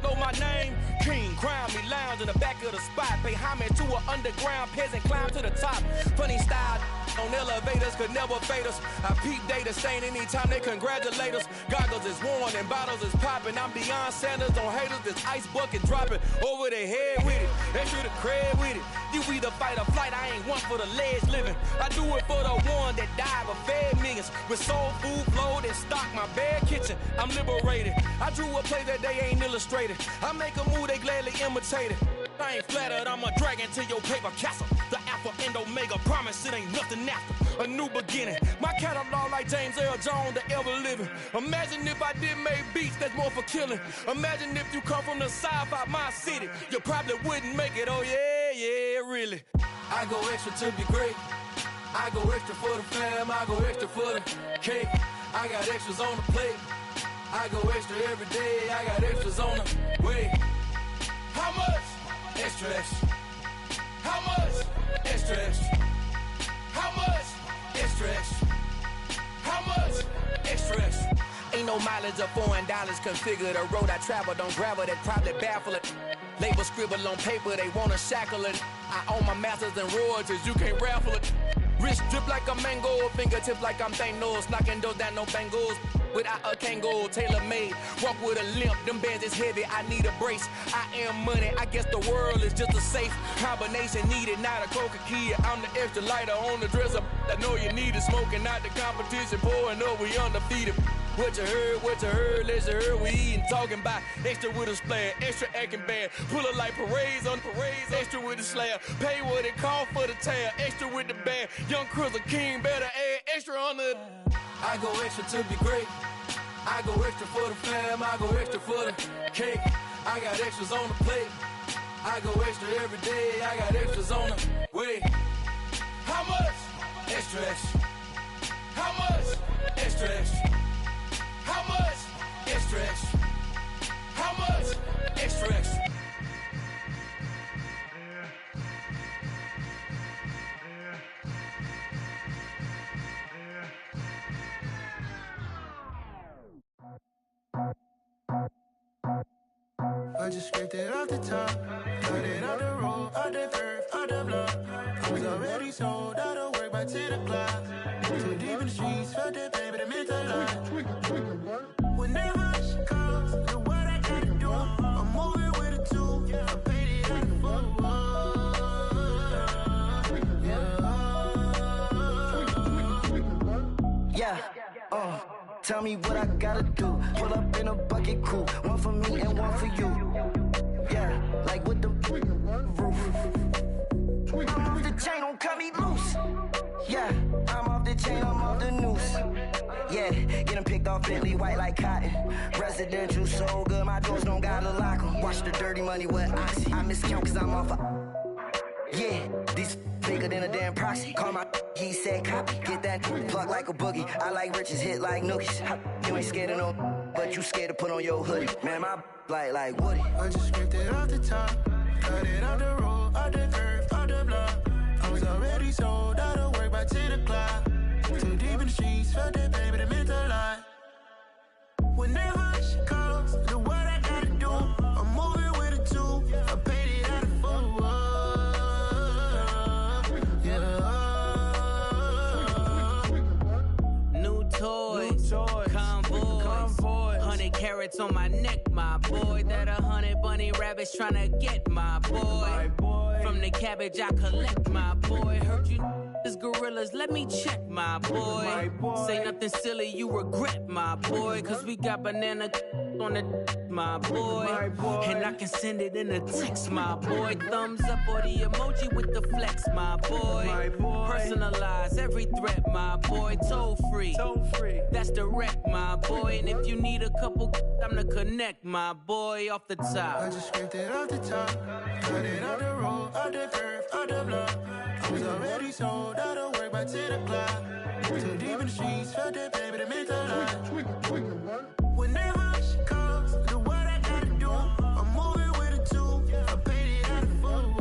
Speaker 21: know my name. King, crown me, lounge in the back of the spot. Pay homage to an underground peasant, climb to the top. Funny style on elevators could never fade us. I peep data stain anytime they congratulate us. Goggles is worn and bottles is popping. I'm Deion Sanders on haters, this ice bucket dropping over their head with it. Extra the cred with it. You either fight or flight, I ain't one for the ledge living. I do it for the one that died but fed millions. With soul food flowed and stock my bad kitchen. I'm liberated. I drew a play that they ain't illustrated. I make a move, they gladly imitate it. I ain't flattered, I'm a dragon to your paper castle. The Alpha and Omega, promise it ain't nothing after. A new beginning. My catalog like James Earl Jones, the ever living. Imagine if I did make beats that's more for killing. Imagine if you come from the south out my city. You probably wouldn't make it, oh yeah, really. I go extra to be great. I go extra for the fam, I go extra for the cake. I got extras on the plate. I go extra every day, I got extras on the way. How much? Extra, extra. How much? Extra, extra. How much? Extra, extra. How No mileage of $4, configure the road I travel. Don't gravel, that probably baffle it. Label scribble on paper, they wanna shackle it. I own my masters and royalties, you can't raffle it. Wrist drip like a mango, fingertips like I'm Thanos. Knocking doors down, no bangles. Without a Kango, tailor-made. Walk with a limp, them bands is heavy, I need a brace. I am money, I guess the world is just a safe combination needed, not a coca-key. I'm the extra lighter on the dresser. I know you need it, smoking out the competition, pouring up, we undefeated. What you heard, let's hear we eatin', talking about extra with a splash, extra acting bad. Pull it like parades on parades, extra with the slab. Pay what it call for the tab, extra with the band. Young Cruz a king, better add extra on the. I go extra to be great. I go extra for the fam, I go extra for the cake. I got extras on the plate. I go extra every day, I got extras on the way. How much? Extra, extra. How much? Extra, extra. How much? Extra, extra. How much? Extra, extra.
Speaker 10: I just scraped it off the top, cut it out the road, out the curve, out the block. I was already sold out of work by 10 o'clock. Too deep in the streets, felt that baby, that meant a lot. Whenever she calls, do what I gotta do. I'm moving with a two, I paid it out the full.
Speaker 4: Yeah, tell me what I gotta do. Pull up in a bucket crew, one for me and one for you. Yeah, like with the roof. I'm off the chain, don't cut me loose. Yeah, I'm off the chain, I'm off the noose. Yeah, getting picked off Bentley, white like cotton. Residential so good, my doors don't gotta lock 'em. Watch the dirty money with oxy. I miscount cause I'm off yeah, these bigger than a damn proxy. Call my he said copy. Get that plug like a boogie. I like riches, hit like nookies. You ain't scared of no, but you scared to put on your hoodie. Man, my like Woody.
Speaker 10: I just scraped it off the top, cut it out the road, out the curve, out the block. I was already sold out of work by 10 o'clock. Too deep in the streets, felt that baby, that meant a lot. Whenever she calls, do what I gotta do. I'm moving with a two, I paid it out of full.
Speaker 20: Toys, convoys, 100 carats on my neck, my boy. That 100 bunny rabbits tryna get my boy. From the cabbage I collect, my boy. Heard you is gorillas, let me check, my boy. Say nothing silly, you regret, my boy. Cause we got banana on the my boy. And I can send it in a text, my boy. Thumbs up or the emoji with the flex, my boy. Personalize every threat, my boy. Toll free. That's direct, my boy. And if you need a couple, I'm the connect, my boy. Off the top.
Speaker 10: I just scraped it off the top, cut it out the road, out the curve, out the block. I was already sold out of work by 10 o'clock. Too deep in the streets, felt that baby, that meant a lot. Whenever she calls, do what I gotta do. I'm moving with a two, I paid it out of full.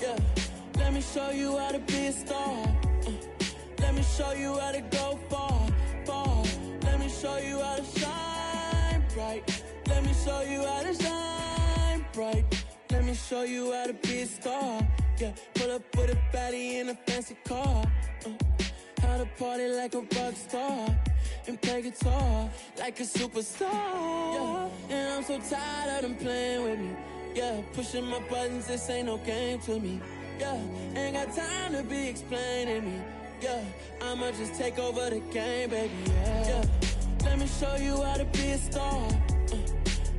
Speaker 20: Yeah, let me show you how to be a star. Let me show you how to go far, far. Let me show you how to shine bright. Let me show you how to shine bright. Let me show you how to be a star. Yeah, pull up with a baddie in a fancy car. How to party like a rock star and play guitar like a superstar. Yeah, and I'm so tired of them playing with me. Yeah, pushing my buttons, this ain't no game to me. Yeah, ain't got time to be explaining me. Yeah, I'ma just take over the game, baby. Yeah, let me show you how to be a star.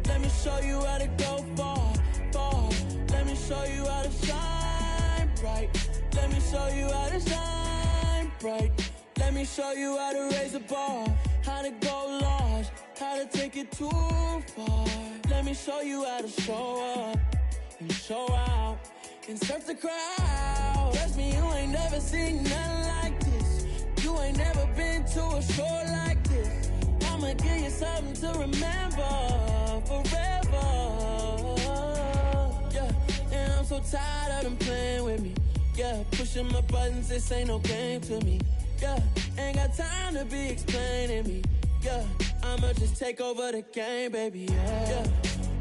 Speaker 20: Let me show you how to go far, far. Let me show you how to shine bright. Let me show you how to shine bright. Let me show you how to raise the bar, how to go large, how to take it too far. Let me show you how to show up and show out.
Speaker 11: can surf the crowd. Trust me, you ain't never seen nothing like this. You ain't never been to a show like this. I'ma give you something to remember forever. Yeah, and I'm so tired of them playing with me. Yeah, pushing my buttons, this ain't no game to me. Yeah, ain't got time to be explaining me. Yeah, I'ma just take over the game, baby. Yeah,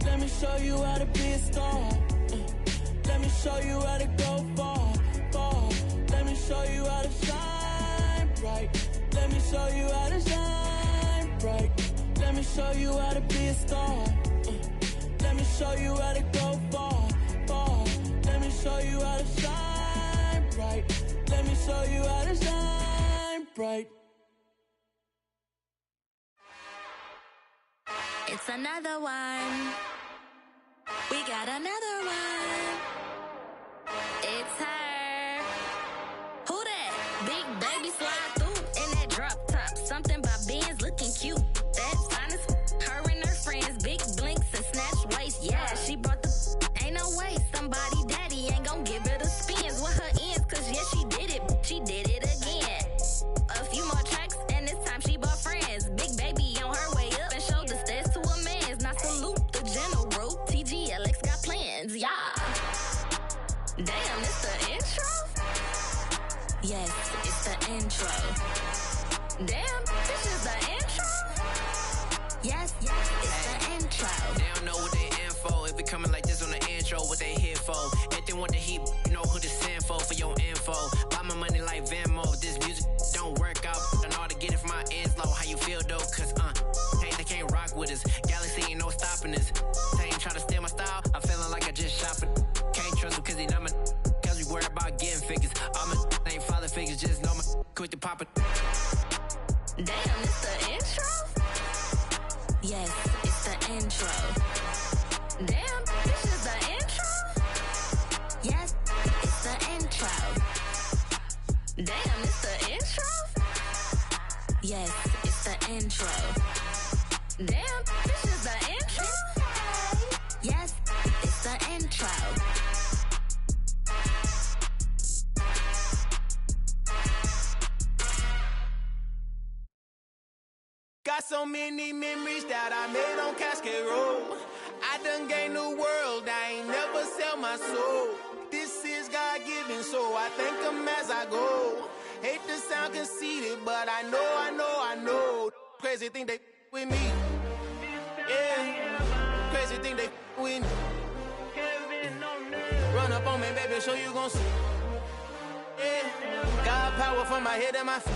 Speaker 11: let me show you how to be a star. Let me show you how to go far, far. Let me show you how to shine bright. Let me show you how to shine bright. Let me show you how to be a star. Let me show you how to go far, far. Let me show you how to shine bright. Let me show you how to shine bright.
Speaker 15: It's another one. We got another one. It's her. Who that? Big baby slide through in that drop top. Something about Benz looking cute. That's honest. Her and her friends, big blinks and snatch waist. Yeah, she brought the. Ain't no way somebody daddy ain't gon' give her the spins with her ends. Cause yeah, she did it. She did it again. A few more tracks and this time she bought friends. Big baby on her way up and showed the stairs to a man's. Now salute the general. TGLX got plans. Yeah. Damn, it's the intro? Yes, it's the intro. Damn, this is the intro? Yes, it's the intro.
Speaker 6: They don't know what they info. If it coming like this on the intro, what they here for? If they want the heat, you know who to send for your info. Buy my money like Venmo. This music don't work out. I know how to get it from my ends low. How you feel though? Cause hey, they can't rock with us. Galaxy ain't no stopping us. They ain't try to steal my style. I'm feeling like I just shopping. Can't trust him cause he not my. Cause we worried about getting figures. All my ain't father figures. Just know my quick to pop it.
Speaker 15: Damn, it's the intro? Yes, it's the intro. Damn, this is the intro? Yes, it's the intro. Damn, it's the intro? Yes, it's the intro. Damn, this is the intro? Yes, it's the intro.
Speaker 10: Got so many memories that I made on Cascade Road. I done gained the world, I ain't never sell my soul. This is God-given, so I thank him as I go. Hate to sound conceited, but I know. Crazy thing they with me. Yeah, crazy thing they with me. Run up on me, baby, so you gon' see. Yeah, God power from my head and my feet.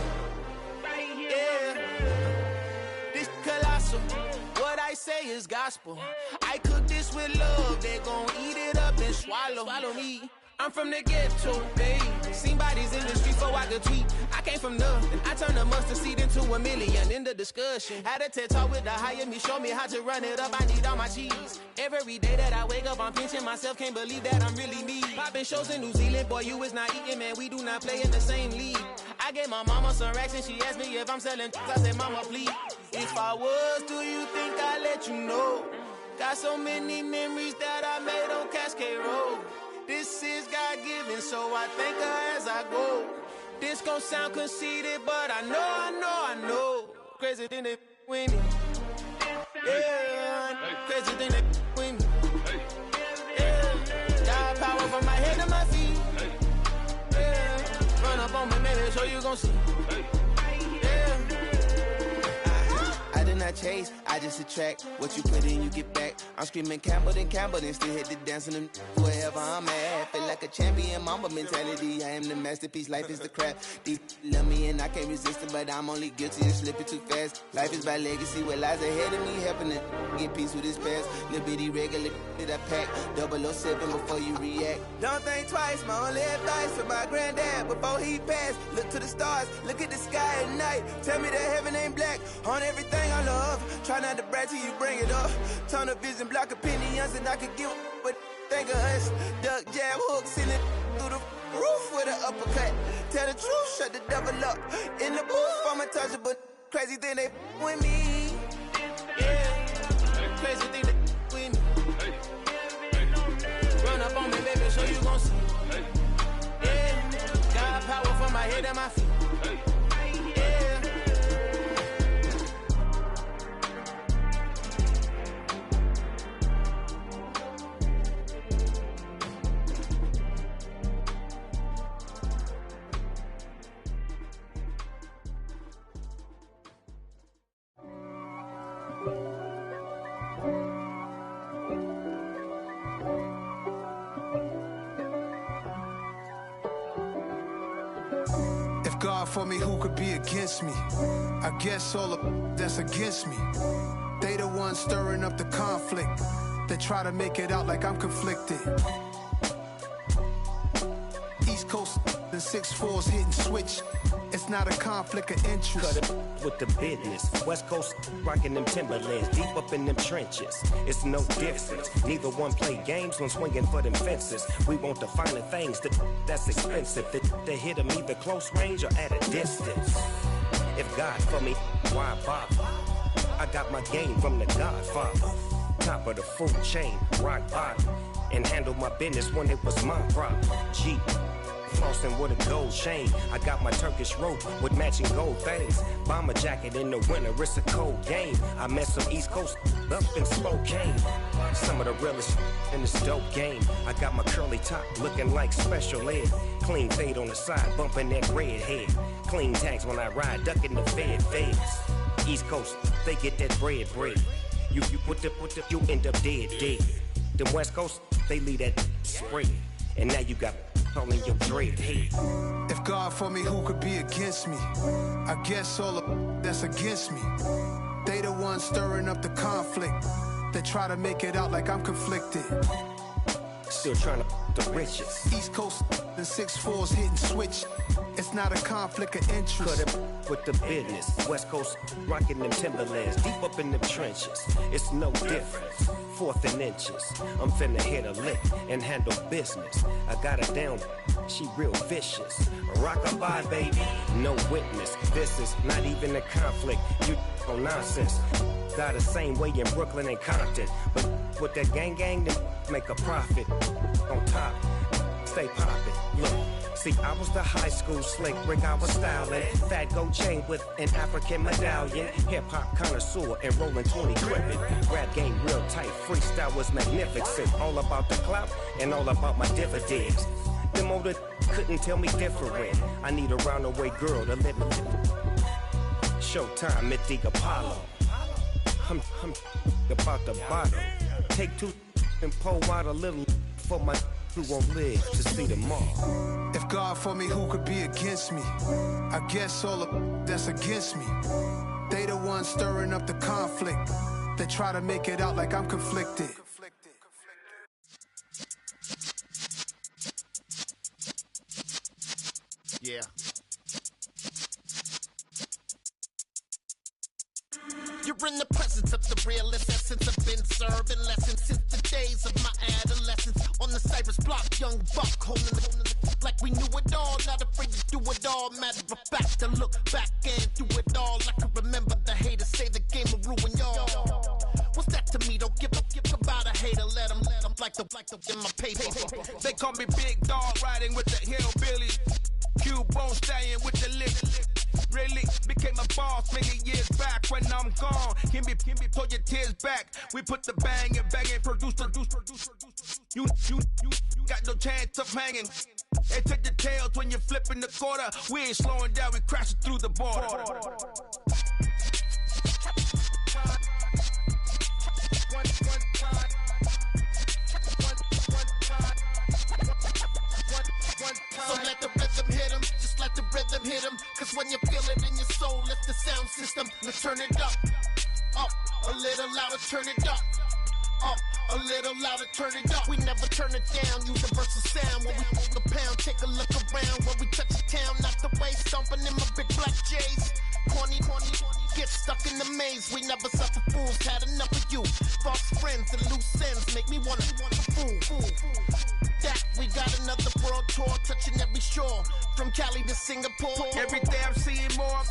Speaker 10: Yeah. This colossal, what I say is gospel. I cook this with love, they gon' eat it up and swallow me. I'm from the ghetto, babe. Seen bodies in the street so I could tweet. I came from nothing, I turned a mustard seed into a million. In the discussion, had a TED talk with the higher me, show me how to run it up. I need all my cheese. Every day that I wake up, I'm pinching myself, can't believe that I'm really me. Popping shows in New Zealand, boy, you is not eating, man. We do not play in the same league. I gave my mama some racks and she asked me if I'm selling. I said, mama, please. If I was, do you think I'd let you know? Got so many memories that I made on Cascade Road. This is God-given, so I thank her as I go. This gon' sound conceited, but I know. Crazy thing they with me. Yeah, crazy thing they with me. Yeah, God power from my head to my feet. Yeah, run up on me, maybe, so you gon' see.
Speaker 7: I did not chase, I just attract. What you put in, you get back. I'm screaming Campbell, then still hit the dance and wherever I'm at. Feel like a champion, mamba mentality. I am the masterpiece, life is the crap. Deep love me and I can't resist it, but I'm only guilty of slipping too fast. Life is by legacy, what lies ahead of me, helping to get peace with his past. Little bitty regular that I pack, 007 before you react.
Speaker 23: Don't think twice, my only advice for my granddad before he passed. Look to the stars, look at the sky at night. Tell me that heaven ain't black on everything I love. Try not to brag till you bring it up. Tunnel vision, block opinions, and I could give but think of us. Duck, jab, hook, send it through the roof with an uppercut. Tell the truth, shut the devil up. In the booth, I'm untouchable. Crazy thing they with me.
Speaker 10: Yeah, crazy thing they with me. Run up on me, baby, so you gon'
Speaker 23: don't see. Yeah, got power from my head and my feet. Yeah.
Speaker 2: God for me, who could be against me? I guess all of that's against me. They the ones stirring up the conflict. They try to make it out like I'm conflicted. East Coast and 6'4's hitting switch. It's not a conflict of interest.
Speaker 3: Cut it with the business. West Coast rocking them Timberlands, deep up in them trenches. It's no difference. Neither one play games when swinging for them fences. We want the finer things that's expensive. They hit them either close range or at a distance. If God for me, why bother? I got my game from the Godfather. Top of the food chain, rock bottom. And handle my business when it was my problem. G. Flossing with a gold chain. I got my Turkish rope with matching gold things. Bomber jacket in the winter, it's a cold game. I met some East Coast up in Spokane. Some of the realest in this dope game. I got my curly top looking like special ed. Clean fade on the side, bumping that red head. Clean tags when I ride, ducking the feds. East Coast, they get that bread. You you end up dead. Them West Coast, they leave that spread. And now you got all in your dread head.
Speaker 2: If God for me, who could be against me? I guess all of that's against me. They the ones stirring up the conflict. They try to make it out like I'm conflicted.
Speaker 3: Still trying to the riches.
Speaker 2: East Coast and 6'4's hitting switch. It's not a conflict of interest.
Speaker 3: Cut it with the business. West Coast rocking them Timberlands, deep up in them trenches. It's no difference. 4th and inches. I'm finna hit a lick and handle business. I got her down, she real vicious. Rock-a-bye, baby, no witness. This is not even a conflict. You on nonsense. Got the same way in Brooklyn and Compton. But with that gang, then make a profit. On top, stay poppin'. Look. See, I was the high school slick Rick, I was styling. Fat gold chain with an African medallion. Hip-hop connoisseur and rolling 20 gripping. Rap game real tight, freestyle was magnificent. All about the clout and all about my dividends. Them older couldn't tell me different. I need a roundaway girl to live with. Showtime at the Apollo. I'm about the bottle. Take 2 and pour out a little for my who won't live to see them all.
Speaker 2: If God for me, who could be against me? I guess all of that's against me. They the ones stirring up the conflict. They try to make it out like I'm conflicted.
Speaker 5: Yeah. You're in the presence of the realest essence. I've been serving lessons since the days of my adolescence. On the Cypress block, young buck holding the like we knew it all. Not afraid to do it all. Matter of fact, to look back and do it all. I can remember the haters say the game will ruin y'all. What's that to me? Don't give about a hater. Let them like the in my paper.
Speaker 24: They call me Big Dog, riding with the hillbillies. Cubone stallion with the lick. Really became a boss many years back. When I'm gone, can be pull your tears back. We put the bang and produce. You got no chance of hanging. They take the tails when you're flipping the quarter. We ain't slowing down, we crashing through the border.
Speaker 5: So let the rhythm hit him, just let the rhythm hit him. Cause when you feel it in your soul, lift the sound system. Let's turn it up, a little louder, turn it up. A little louder, turn it up. We never turn it down, universal sound. When we move the pound, take a look around. When we touch the town, not the way, stomping in my big black J's. Corny, get stuck in the maze. We never suffer fools, had enough of you. False friends and loose ends make me wanna fool. That we got another world tour, touching every shore. From Cali to Singapore.
Speaker 24: Every day I'm seeing more.